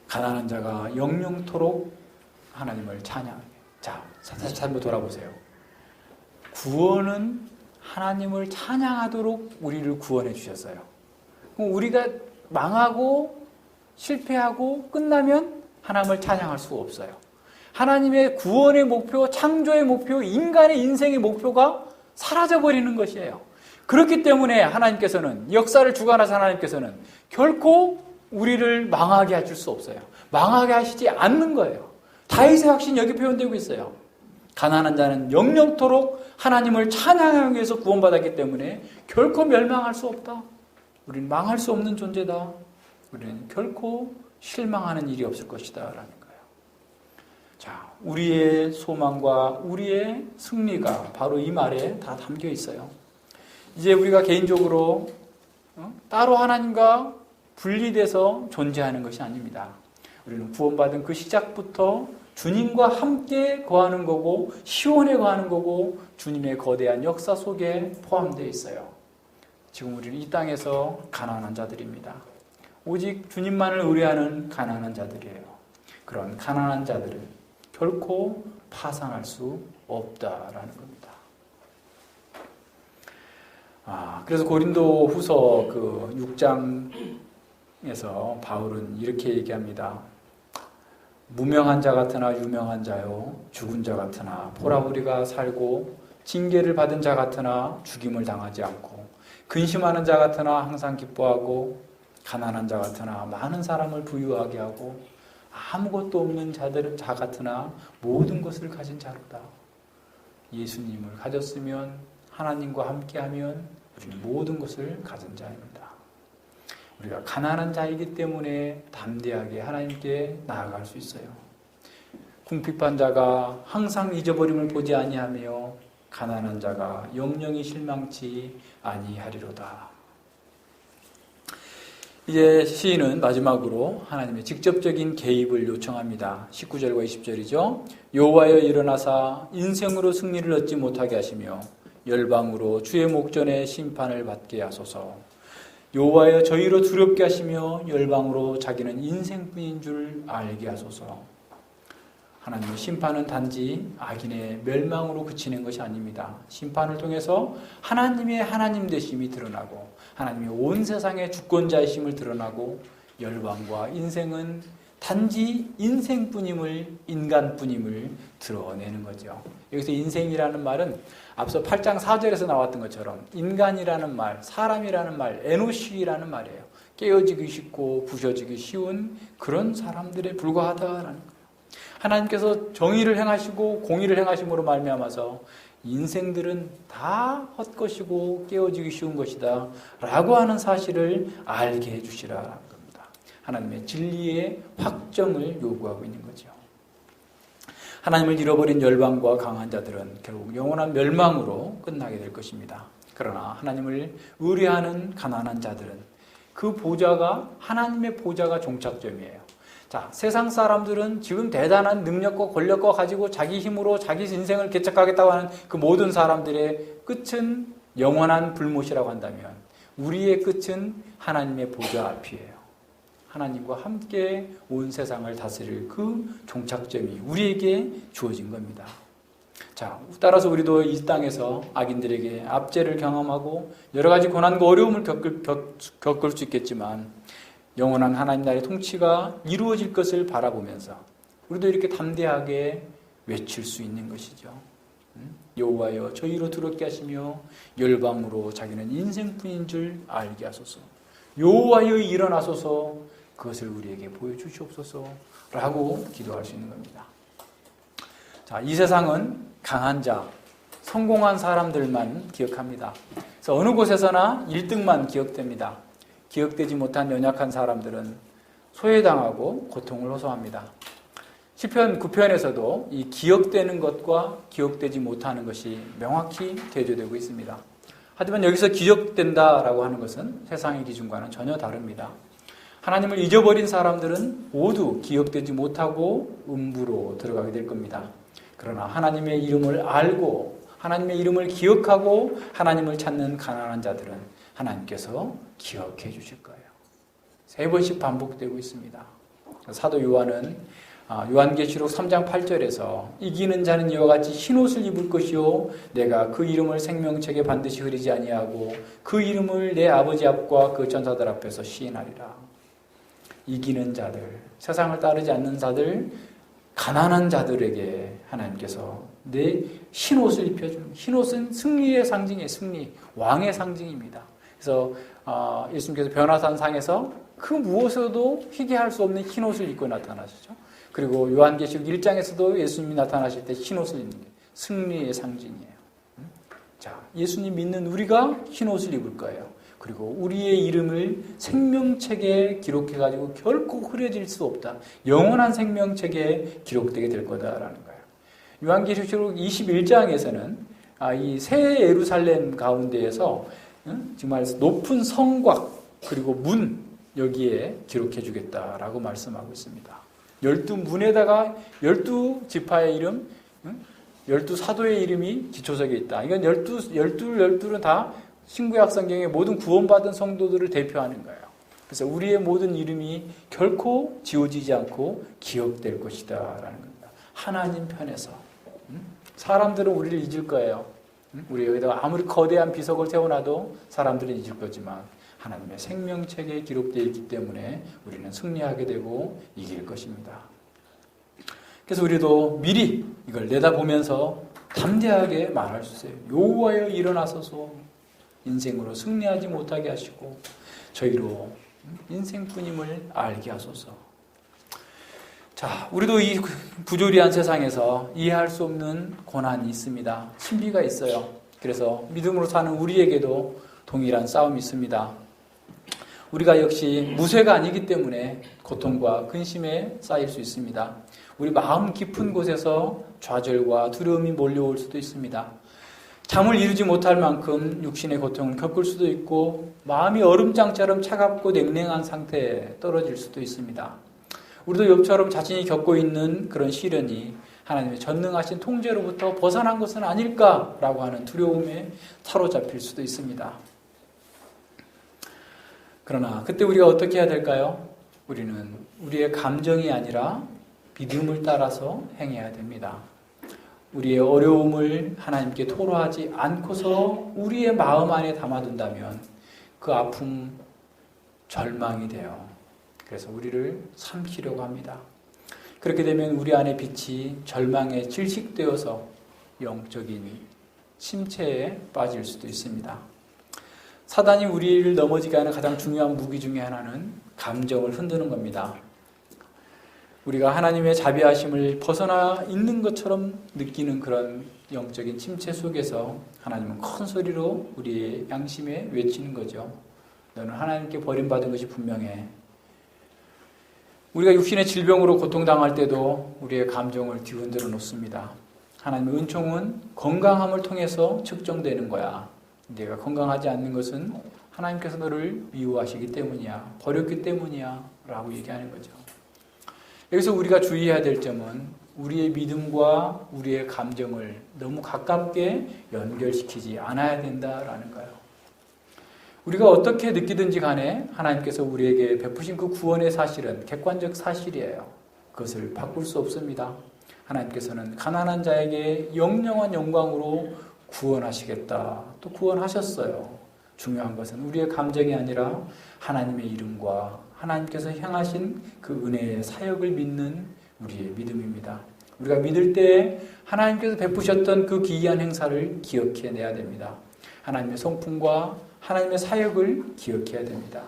가난한 자가 영영토록 하나님을 찬양하게. 자, 다시 한번 돌아보세요. 구원은 하나님을 찬양하도록 우리를 구원해 주셨어요. 그럼 우리가 망하고 실패하고 끝나면 하나님을 찬양할 수가 없어요. 하나님의 구원의 목표, 창조의 목표, 인간의 인생의 목표가 사라져버리는 것이에요. 그렇기 때문에 하나님께서는, 역사를 주관하신 하나님께서는 결코 우리를 망하게 하실 수 없어요. 망하게 하시지 않는 거예요. 다윗의 확신이 여기 표현되고 있어요. 가난한 자는 영영토록 하나님을 찬양하기 위해서 구원받았기 때문에 결코 멸망할 수 없다. 우리는 망할 수 없는 존재다. 우리는 결코 실망하는 일이 없을 것이다 라는 거예요. 자, 우리의 소망과 우리의 승리가 바로 이 말에 다 담겨 있어요. 이제 우리가 개인적으로 따로 하나님과 분리돼서 존재하는 것이 아닙니다. 우리는 구원받은 그 시작부터 주님과 함께 거하는 거고 시온에 거하는 거고 주님의 거대한 역사 속에 포함되어 있어요. 지금 우리는 이 땅에서 가난한 자들입니다. 오직 주님만을 의뢰하는 가난한 자들이에요. 그런 가난한 자들은 결코 파산할 수 없다라는 겁니다. 그래서 고린도 후서 그 6장 16장에서 바울은 이렇게 얘기합니다. 무명한 자 같으나 유명한 자요, 죽은 자 같으나 보라 우리가 살고, 징계를 받은 자 같으나 죽임을 당하지 않고, 근심하는 자 같으나 항상 기뻐하고, 가난한 자 같으나 많은 사람을 부유하게 하고, 아무것도 없는 자 같으나 모든 것을 가진 자로다. 예수님을 가졌으면, 하나님과 함께하면 우리는 모든 것을 가진 자입니다. 우리가 가난한 자이기 때문에 담대하게 하나님께 나아갈 수 있어요. 궁핍한 자가 항상 잊어버림을 보지 아니하며 가난한 자가 영영이 실망치 아니하리로다. 이제 시인은 마지막으로 하나님의 직접적인 개입을 요청합니다. 19절과 20절이죠. 여호와여 일어나사 인생으로 승리를 얻지 못하게 하시며 열방으로 주의 목전에 심판을 받게 하소서. 여호와여 저희로 두렵게 하시며 열방으로 자기는 인생뿐인 줄 알게 하소서. 하나님의 심판은 단지 악인의 멸망으로 그치는 것이 아닙니다. 심판을 통해서 하나님의 하나님 되심이 드러나고 하나님의 온 세상의 주권자이심을 드러나고 열방과 인생은 단지 인간뿐임을 드러내는 거죠. 여기서 인생이라는 말은 앞서 8장 4절에서 나왔던 것처럼 인간이라는 말, 사람이라는 말, 에노시라는 말이에요. 깨어지기 쉽고 부셔지기 쉬운 그런 사람들에 불과하다라는 거예요. 하나님께서 정의를 행하시고 공의를 행하심으로 말미암아서 인생들은 다 헛것이고 깨어지기 쉬운 것이다 라고 하는 사실을 알게 해주시라는 겁니다. 하나님의 진리의 확정을 요구하고 있는 거죠. 하나님을 잃어버린 열방과 강한 자들은 결국 영원한 멸망으로 끝나게 될 것입니다. 그러나 하나님을 의뢰하는 가난한 자들은 그 보좌가 하나님의 보좌가 종착점이에요. 자, 세상 사람들은 지금 대단한 능력과 권력과 가지고 자기 힘으로 자기 인생을 개척하겠다고 하는 그 모든 사람들의 끝은 영원한 불못이라고 한다면 우리의 끝은 하나님의 보좌 앞이에요. 하나님과 함께 온 세상을 다스릴 그 종착점이 우리에게 주어진 겁니다. 자, 따라서 우리도 이 땅에서 악인들에게 압제를 경험하고 여러 가지 고난과 어려움을 겪을 수 있겠지만 영원한 하나님 나라의 통치가 이루어질 것을 바라보면서 우리도 이렇게 담대하게 외칠 수 있는 것이죠. 여호와여 저희로 두렵게 하시며 열방으로 자기는 인생뿐인 줄 알게 하소서. 여호와여 일어나소서 그것을 우리에게 보여주시옵소서 라고 기도할 수 있는 겁니다. 자, 이 세상은 강한 자, 성공한 사람들만 기억합니다. 그래서 어느 곳에서나 1등만 기억됩니다. 기억되지 못한 연약한 사람들은 소외당하고 고통을 호소합니다. 시편 9편에서도 이 기억되는 것과 기억되지 못하는 것이 명확히 대조되고 있습니다. 하지만 여기서 기억된다라고 하는 것은 세상의 기준과는 전혀 다릅니다. 하나님을 잊어버린 사람들은 모두 기억되지 못하고 음부로 들어가게 될 겁니다. 그러나 하나님의 이름을 알고 하나님의 이름을 기억하고 하나님을 찾는 가난한 자들은 하나님께서 기억해 주실 거예요. 3번씩 반복되고 있습니다. 사도 요한은 요한계시록 3장 8절에서 이기는 자는 이와 같이 흰옷을 입을 것이요 내가 그 이름을 생명책에 반드시 흐리지 아니하고 그 이름을 내 아버지 앞과 그 전사들 앞에서 시인하리라. 이기는 자들, 세상을 따르지 않는 자들, 가난한 자들에게 하나님께서 내 흰옷을 입혀주는, 흰옷은 승리의 상징이에요. 승리, 왕의 상징입니다. 그래서 예수님께서 변화산상에서 그 무엇에도 희귀할 수 없는 흰옷을 입고 나타나시죠. 그리고 요한계시록 1장에서도 예수님이 나타나실 때 흰옷을 입는 게 승리의 상징이에요. 자, 예수님 믿는 우리가 흰옷을 입을 거예요. 그리고 우리의 이름을 생명책에 기록해가지고 결코 흐려질 수 없다. 영원한 생명책에 기록되게 될 거다라는 거예요. 요한계시록 21장에서는 이 새 예루살렘 가운데에서 정말 높은 성곽 그리고 문 여기에 기록해 주겠다라고 말씀하고 있습니다. 12문에다가 12지파의 이름, 12사도의 이름이 기초석에 있다. 이건 12는 다 신구약 성경의 모든 구원받은 성도들을 대표하는 거예요. 그래서 우리의 모든 이름이 결코 지워지지 않고 기억될 것이다 라는 겁니다. 하나님 편에서. 사람들은 우리를 잊을 거예요. 우리 여기다가 아무리 거대한 비석을 세워놔도 사람들은 잊을 거지만 하나님의 생명책에 기록되어 있기 때문에 우리는 승리하게 되고 이길 것입니다. 그래서 우리도 미리 이걸 내다보면서 담대하게 말할 수 있어요. 여호와여 일어나소서, 인생으로 승리하지 못하게 하시고 저희로 인생뿐임을 알게 하소서. 자, 우리도 이 부조리한 세상에서 이해할 수 없는 고난이 있습니다. 신비가 있어요. 그래서 믿음으로 사는 우리에게도 동일한 싸움이 있습니다. 우리가 역시 무쇠가 아니기 때문에 고통과 근심에 쌓일 수 있습니다. 우리 마음 깊은 곳에서 좌절과 두려움이 몰려올 수도 있습니다. 잠을 이루지 못할 만큼 육신의 고통을 겪을 수도 있고 마음이 얼음장처럼 차갑고 냉랭한 상태에 떨어질 수도 있습니다. 우리도 욥처럼 자신이 겪고 있는 그런 시련이 하나님의 전능하신 통제로부터 벗어난 것은 아닐까라고 하는 두려움에 사로잡힐 수도 있습니다. 그러나 그때 우리가 어떻게 해야 될까요? 우리는 우리의 감정이 아니라 믿음을 따라서 행해야 됩니다. 우리의 어려움을 하나님께 토로하지 않고서 우리의 마음 안에 담아둔다면 그 아픔, 절망이 돼요. 그래서 우리를 삼키려고 합니다. 그렇게 되면 우리 안의 빛이 절망에 질식되어서 영적인 침체에 빠질 수도 있습니다. 사단이 우리를 넘어지게 하는 가장 중요한 무기 중에 하나는 감정을 흔드는 겁니다. 우리가 하나님의 자비하심을 벗어나 있는 것처럼 느끼는 그런 영적인 침체 속에서 하나님은 큰 소리로 우리의 양심에 외치는 거죠. 너는 하나님께 버림받은 것이 분명해. 우리가 육신의 질병으로 고통당할 때도 우리의 감정을 뒤흔들어 놓습니다. 하나님의 은총은 건강함을 통해서 측정되는 거야. 내가 건강하지 않는 것은 하나님께서 너를 미워하시기 때문이야. 버렸기 때문이야. 라고 얘기하는 거죠. 여기서 우리가 주의해야 될 점은 우리의 믿음과 우리의 감정을 너무 가깝게 연결시키지 않아야 된다라는 거예요. 우리가 어떻게 느끼든지 간에 하나님께서 우리에게 베푸신 그 구원의 사실은 객관적 사실이에요. 그것을 바꿀 수 없습니다. 하나님께서는 가난한 자에게 영영한 영광으로 구원하시겠다. 또 구원하셨어요. 중요한 것은 우리의 감정이 아니라 하나님의 이름과 하나님께서 향하신 그 은혜의 사역을 믿는 우리의 믿음입니다. 우리가 믿을 때 하나님께서 베푸셨던 그 기이한 행사를 기억해내야 됩니다. 하나님의 성품과 하나님의 사역을 기억해야 됩니다.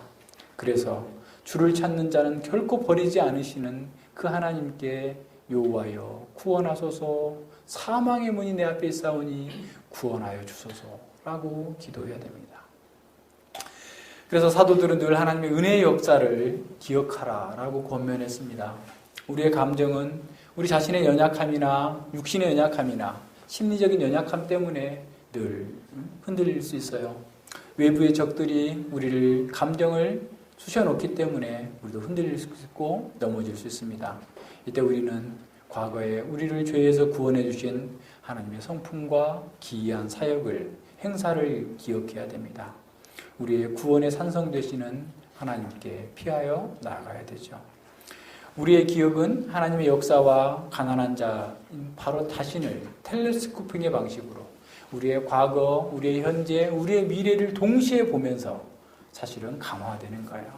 그래서 주를 찾는 자는 결코 버리지 않으시는 그 하나님께 여호와여 구원하소서, 사망의 문이 내 앞에 있사오니 구원하여 주소서라고 기도해야 됩니다. 그래서 사도들은 늘 하나님의 은혜의 역사를 기억하라라고 권면했습니다. 우리의 감정은 우리 자신의 연약함이나 육신의 연약함이나 심리적인 연약함 때문에 늘 흔들릴 수 있어요. 외부의 적들이 우리를 감정을 쑤셔놓기 때문에 우리도 흔들릴 수 있고 넘어질 수 있습니다. 이때 우리는 과거에 우리를 죄에서 구원해 주신 하나님의 성품과 기이한 사역을, 행사를 기억해야 됩니다. 우리의 구원의 산성 되시는 하나님께 피하여 나아가야 되죠. 우리의 기억은 하나님의 역사와 가난한 자인 바로 자신을 텔레스코핑의 방식으로 우리의 과거, 우리의 현재, 우리의 미래를 동시에 보면서 사실은 강화되는 거예요.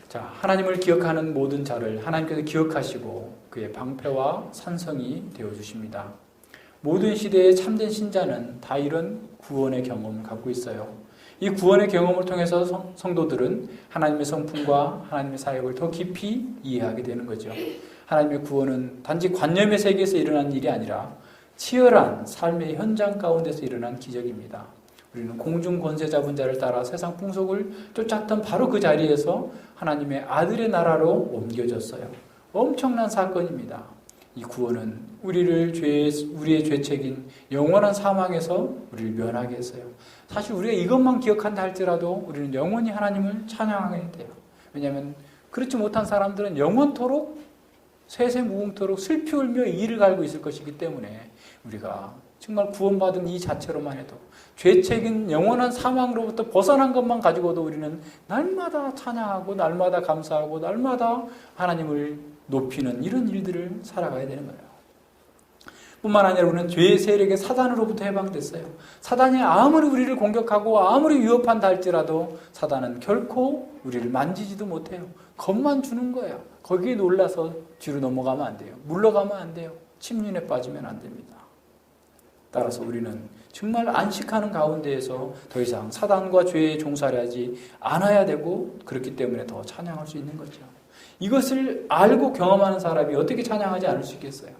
자, 하나님을 기억하는 모든 자를 하나님께서 기억하시고 그의 방패와 산성이 되어주십니다. 모든 시대의 참된 신자는 다 이런 구원의 경험을 갖고 있어요. 이 구원의 경험을 통해서 성도들은 하나님의 성품과 하나님의 사역을 더 깊이 이해하게 되는 거죠. 하나님의 구원은 단지 관념의 세계에서 일어난 일이 아니라 치열한 삶의 현장 가운데서 일어난 기적입니다. 우리는 공중 권세 잡은 자를 따라 세상 풍속을 쫓았던 바로 그 자리에서 하나님의 아들의 나라로 옮겨졌어요. 엄청난 사건입니다. 이 구원은 우리의 죄책인 영원한 사망에서 우리를 면하게 했어요. 사실 우리가 이것만 기억한다 할지라도 우리는 영원히 하나님을 찬양하게 돼요. 왜냐하면 그렇지 못한 사람들은 영원토록 세세무궁토록 슬피 울며 이를 갈고 있을 것이기 때문에 우리가 정말 구원받은 이 자체로만 해도 죄책인 영원한 사망으로부터 벗어난 것만 가지고도 우리는 날마다 찬양하고 날마다 감사하고 날마다 하나님을 높이는 이런 일들을 살아가야 되는 거예요. 뿐만 아니라 우리는 죄의 세력의 사단으로부터 해방됐어요. 사단이 아무리 우리를 공격하고 아무리 위협한다 할지라도 사단은 결코 우리를 만지지도 못해요. 겁만 주는 거예요. 거기에 놀라서 뒤로 넘어가면 안 돼요. 물러가면 안 돼요. 침륜에 빠지면 안 됩니다. 따라서 우리는 정말 안식하는 가운데에서 더 이상 사단과 죄에 종살이하지 않아야 되고, 그렇기 때문에 더 찬양할 수 있는 거죠. 이것을 알고 경험하는 사람이 어떻게 찬양하지 않을 수 있겠어요?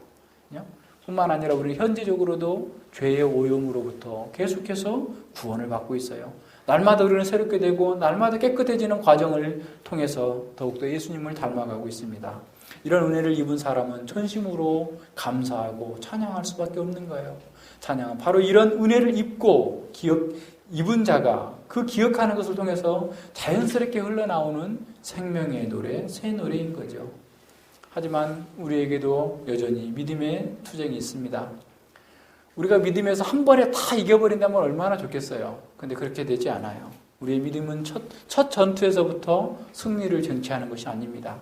뿐만 아니라 우리 현재적으로도 죄의 오염으로부터 계속해서 구원을 받고 있어요. 날마다 우리는 새롭게 되고 날마다 깨끗해지는 과정을 통해서 더욱더 예수님을 닮아가고 있습니다. 이런 은혜를 입은 사람은 전심으로 감사하고 찬양할 수밖에 없는 거예요. 찬양은 바로 이런 은혜를 입고 입은 자가 그 기억하는 것을 통해서 자연스럽게 흘러나오는 생명의 노래, 새 노래인 거죠. 하지만 우리에게도 여전히 믿음의 투쟁이 있습니다. 우리가 믿음에서 한 번에 다 이겨버린다면 얼마나 좋겠어요. 근데 그렇게 되지 않아요. 우리의 믿음은 첫 전투에서부터 승리를 쟁취하는 것이 아닙니다.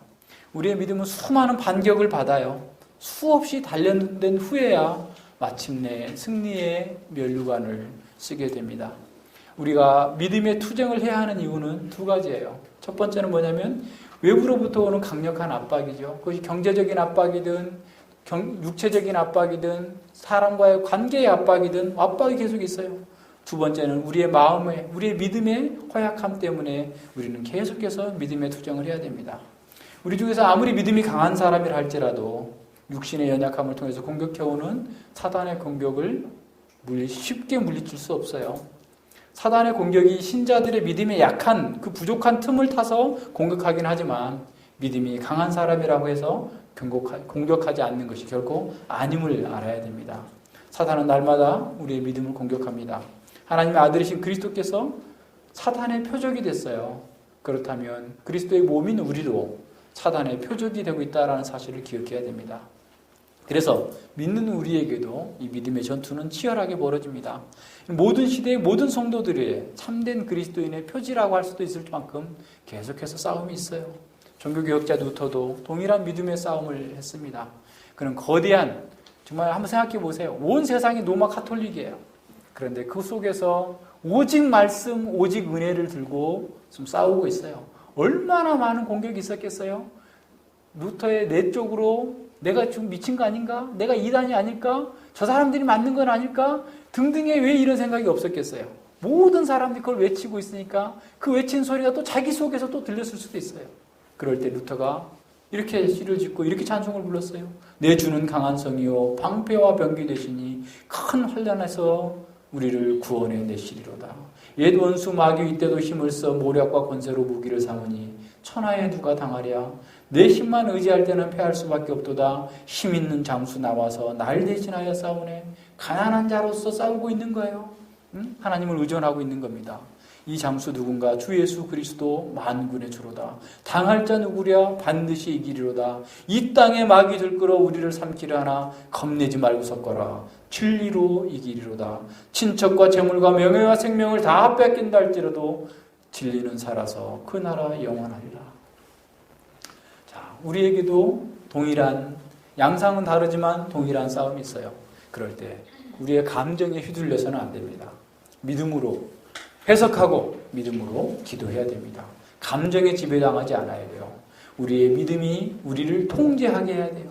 우리의 믿음은 수많은 반격을 받아요. 수없이 단련된 후에야 마침내 승리의 면류관을 쓰게 됩니다. 우리가 믿음의 투쟁을 해야 하는 이유는 두 가지예요. 첫 번째는 뭐냐면 외부로부터 오는 강력한 압박이죠. 그것이 경제적인 압박이든 육체적인 압박이든 사람과의 관계의 압박이든 압박이 계속 있어요. 두 번째는 우리의 마음에, 우리의 믿음의 허약함 때문에 우리는 계속해서 믿음의 투쟁을 해야 됩니다. 우리 중에서 아무리 믿음이 강한 사람이라 할지라도 육신의 연약함을 통해서 공격해오는 사단의 공격을 쉽게 물리칠 수 없어요. 사단의 공격이 신자들의 믿음의 약한 그 부족한 틈을 타서 공격하긴 하지만 믿음이 강한 사람이라고 해서 공격하지 않는 것이 결코 아님을 알아야 됩니다. 사단은 날마다 우리의 믿음을 공격합니다. 하나님의 아들이신 그리스도께서 사단의 표적이 됐어요. 그렇다면 그리스도의 몸인 우리도 사단의 표적이 되고 있다는 사실을 기억해야 됩니다. 그래서 믿는 우리에게도 이 믿음의 전투는 치열하게 벌어집니다. 모든 시대의 모든 성도들의 참된 그리스도인의 표지라고 할 수도 있을 만큼 계속해서 싸움이 있어요. 종교개혁자 루터도 동일한 믿음의 싸움을 했습니다. 그는 거대한, 정말 한번 생각해 보세요. 온 세상이 로마 카톨릭이에요. 그런데 그 속에서 오직 말씀, 오직 은혜를 들고 지금 싸우고 있어요. 얼마나 많은 공격이 있었겠어요? 루터의 내적으로 내가 지금 미친 거 아닌가? 내가 이단이 아닐까? 저 사람들이 맞는 건 아닐까? 등등의 왜 이런 생각이 없었겠어요? 모든 사람들이 그걸 외치고 있으니까 그 외친 소리가 또 자기 속에서 또 들렸을 수도 있어요. 그럴 때 루터가 이렇게 시를 짓고 이렇게 찬송을 불렀어요. 내 주는 강한 성이요 방패와 병기 되시니 큰 환난에서 우리를 구원해 내시리로다. 옛 원수 마귀 이때도 힘을 써 모략과 권세로 무기를 삼으니 천하에 누가 당하랴. 내 힘만 의지할 때는 패할 수밖에 없도다. 힘 있는 장수 나와서 날 대신하여 싸우네. 가난한 자로서 싸우고 있는 거예요. 하나님을 의존하고 있는 겁니다. 이 장수 누군가? 주 예수 그리스도 만군의 주로다. 당할 자 누구랴? 반드시 이기리로다. 이 땅에 마귀 들끓어 우리를 삼키려 하나 겁내지 말고 섰거라. 진리로 이기리로다. 친척과 재물과 명예와 생명을 다 뺏긴다 할지라도 진리는 살아서 그 나라 영원하리라. 자, 우리에게도 동일한, 양상은 다르지만 동일한 싸움이 있어요. 그럴 때 우리의 감정에 휘둘려서는 안 됩니다. 믿음으로 해석하고 믿음으로 기도해야 됩니다. 감정에 지배당하지 않아야 돼요. 우리의 믿음이 우리를 통제하게 해야 돼요.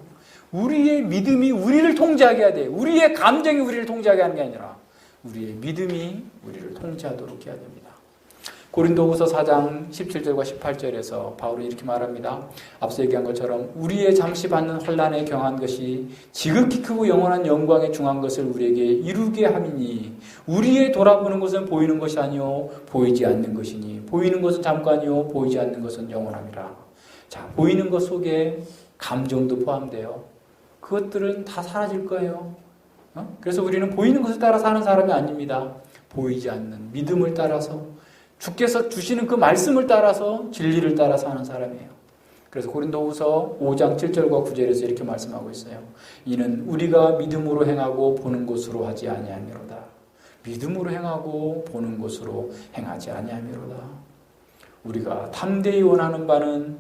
우리의 믿음이 우리를 통제하게 해야 돼요. 우리의 감정이 우리를 통제하게 하는 게 아니라 우리의 믿음이 우리를 통제하도록 해야 됩니다. 고린도후서 4장 17절과 18절에서 바울이 이렇게 말합니다. 앞서 얘기한 것처럼 우리의 잠시 받는 환난에 경한 것이 지극히 크고 영원한 영광에 중한 것을 우리에게 이루게 함이니 우리의 돌아보는 것은 보이는 것이 아니요 보이지 않는 것이니 보이는 것은 잠깐이요 보이지 않는 것은 영원함이라. 자, 보이는 것 속에 감정도 포함돼요. 그것들은 다 사라질 거예요. 그래서 우리는 보이는 것을 따라 사는 사람이 아닙니다. 보이지 않는 믿음을 따라서 주께서 주시는 그 말씀을 따라서 진리를 따라 사는 사람이에요. 그래서 고린도후서 5장 7절과 9절에서 이렇게 말씀하고 있어요. 이는 우리가 믿음으로 행하고 보는 것으로 하지 아니하미로다. 믿음으로 행하고 보는 것으로 행하지 아니하미로다. 우리가 담대히 원하는 바는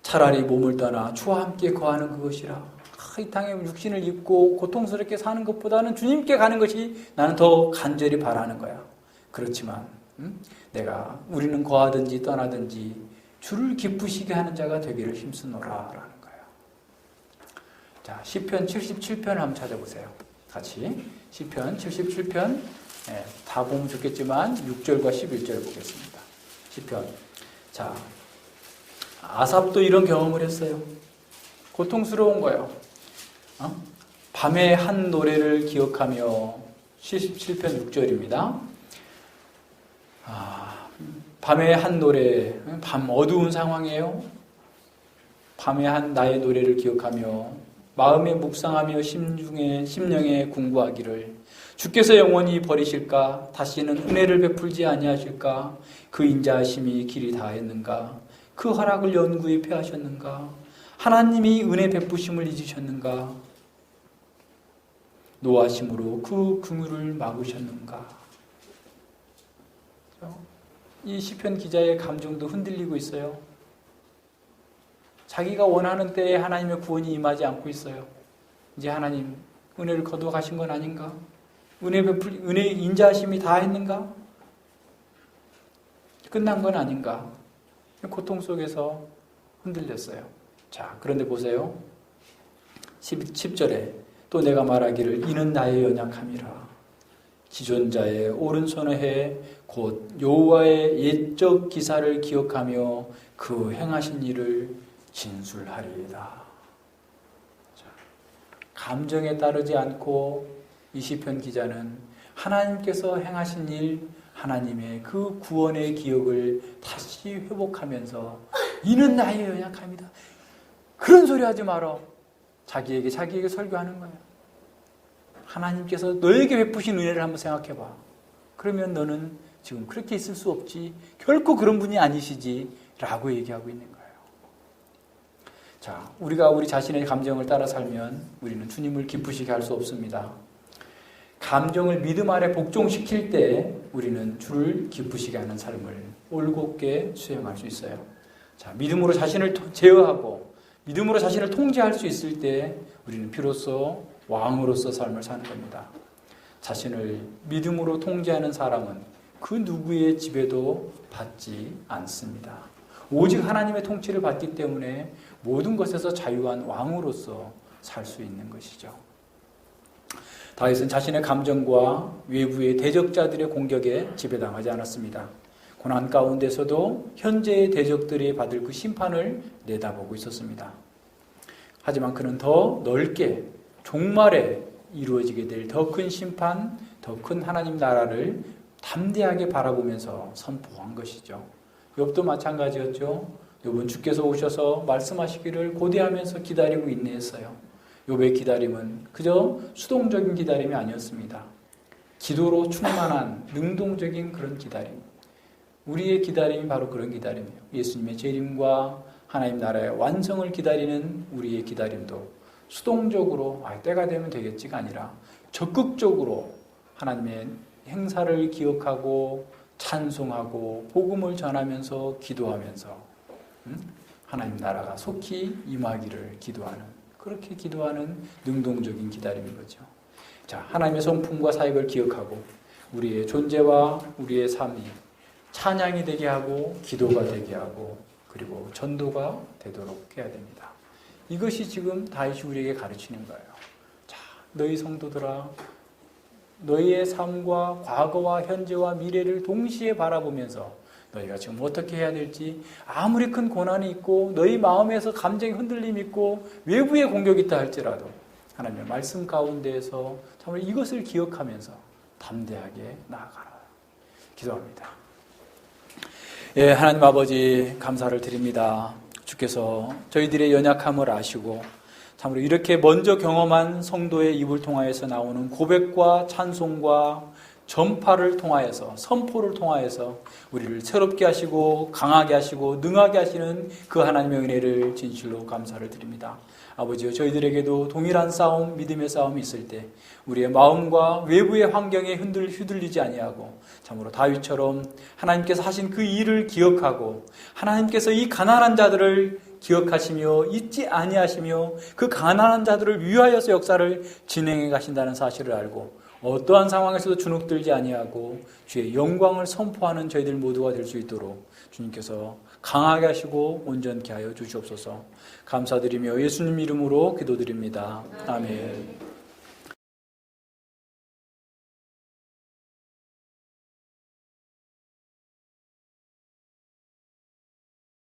차라리 몸을 떠나 주와 함께 거하는 그것이라. 이 땅에 육신을 입고 고통스럽게 사는 것보다는 주님께 가는 것이 나는 더 간절히 바라는 거야. 그렇지만 우리는 거하든지 떠나든지 주를 기쁘시게 하는 자가 되기를 힘쓰노라라는 거예요. 자, 시편 77편을 한번 찾아보세요. 같이 시편 77편 다 보면 좋겠지만 6절과 11절 보겠습니다. 시편. 자, 아삽도 이런 경험을 했어요. 고통스러운 거예요. 밤에 한 노래를 기억하며 77편 6절입니다. 밤에 한 노래, 밤 어두운 상황이에요. 밤에 한 나의 노래를 기억하며 마음에 묵상하며 심령에 궁구하기를 주께서 영원히 버리실까? 다시는 은혜를 베풀지 아니하실까? 그 인자하심이 길이 다했는가? 그 허락을 연구히 폐하셨는가? 하나님이 은혜 베푸심을 잊으셨는가? 노하심으로 그 긍휼을 막으셨는가? 이 시편 기자의 감정도 흔들리고 있어요. 자기가 원하는 때에 하나님의 구원이 임하지 않고 있어요. 이제 하나님 은혜를 거두어 가신 건 아닌가? 은혜 인자하심이 다 했는가? 끝난 건 아닌가? 고통 속에서 흔들렸어요. 자, 그런데 보세요. 10절에 또 내가 말하기를 이는 나의 연약함이라. 지존자의 오른손에 해 곧 여호와의 옛적 기사를 기억하며 그 행하신 일을 진술하리이다. 자, 감정에 따르지 않고 이 시편 기자는 하나님께서 행하신 일, 하나님의 그 구원의 기억을 다시 회복하면서 이는 나의 연약함이다. 그런 소리 하지 마라. 자기에게 설교하는 거예요. 하나님께서 너에게 베푸신 은혜를 한번 생각해봐. 그러면 너는 지금 그렇게 있을 수 없지. 결코 그런 분이 아니시지. 라고 얘기하고 있는 거예요. 자, 우리가 우리 자신의 감정을 따라 살면 우리는 주님을 기쁘시게 할 수 없습니다. 감정을 믿음 아래 복종시킬 때 우리는 주를 기쁘시게 하는 삶을 올곧게 수행할 수 있어요. 자, 믿음으로 자신을 제어하고 믿음으로 자신을 통제할 수 있을 때 우리는 비로소 왕으로서 삶을 사는 겁니다. 자신을 믿음으로 통제하는 사람은 그 누구의 지배도 받지 않습니다. 오직 하나님의 통치를 받기 때문에 모든 것에서 자유한 왕으로서 살 수 있는 것이죠. 다윗은 자신의 감정과 외부의 대적자들의 공격에 지배당하지 않았습니다. 고난 가운데서도 현재의 대적들이 받을 그 심판을 내다보고 있었습니다. 하지만 그는 더 넓게 종말에 이루어지게 될 더 큰 심판, 더 큰 하나님 나라를 담대하게 바라보면서 선포한 것이죠. 욥도 마찬가지였죠. 욥은 주께서 오셔서 말씀하시기를 고대하면서 기다리고 인내했어요. 욥의 기다림은 그저 수동적인 기다림이 아니었습니다. 기도로 충만한 능동적인 그런 기다림. 우리의 기다림이 바로 그런 기다림이에요. 예수님의 재림과 하나님 나라의 완성을 기다리는 우리의 기다림도 수동적으로 때가 되면 되겠지가 아니라 적극적으로 하나님의 행사를 기억하고 찬송하고 복음을 전하면서 기도하면서 하나님 나라가 속히 임하기를 기도하는, 그렇게 기도하는 능동적인 기다림인 거죠. 자, 하나님의 성품과 사역을 기억하고 우리의 존재와 우리의 삶이 찬양이 되게 하고 기도가 되게 하고 그리고 전도가 되도록 해야 됩니다. 이것이 지금 다윗이 우리에게 가르치는 거예요. 자, 너희 성도들아, 너희의 삶과 과거와 현재와 미래를 동시에 바라보면서 너희가 지금 어떻게 해야 될지, 아무리 큰 고난이 있고 너희 마음에서 감정의 흔들림이 있고 외부의 공격이 있다 할지라도 하나님의 말씀 가운데에서 정말 이것을 기억하면서 담대하게 나아가라. 기도합니다. 예, 하나님 아버지 감사를 드립니다. 주께서 저희들의 연약함을 아시고 참으로 이렇게 먼저 경험한 성도의 입을 통하여서 나오는 고백과 찬송과 전파를 통하여서, 선포를 통하여서 우리를 새롭게 하시고 강하게 하시고 능하게 하시는 그 하나님의 은혜를 진실로 감사를 드립니다. 아버지요, 저희들에게도 동일한 싸움, 믿음의 싸움이 있을 때 우리의 마음과 외부의 환경에 휘둘리지 아니하고 참으로 다윗처럼 하나님께서 하신 그 일을 기억하고 하나님께서 이 가난한 자들을 기억하시며 잊지 아니하시며 그 가난한 자들을 위하여서 역사를 진행해 가신다는 사실을 알고 어떠한 상황에서도 주눅들지 아니하고 주의 영광을 선포하는 저희들 모두가 될 수 있도록 주님께서 강하게 하시고 온전케 하여 주시옵소서. 감사드리며 예수님 이름으로 기도드립니다. 아멘.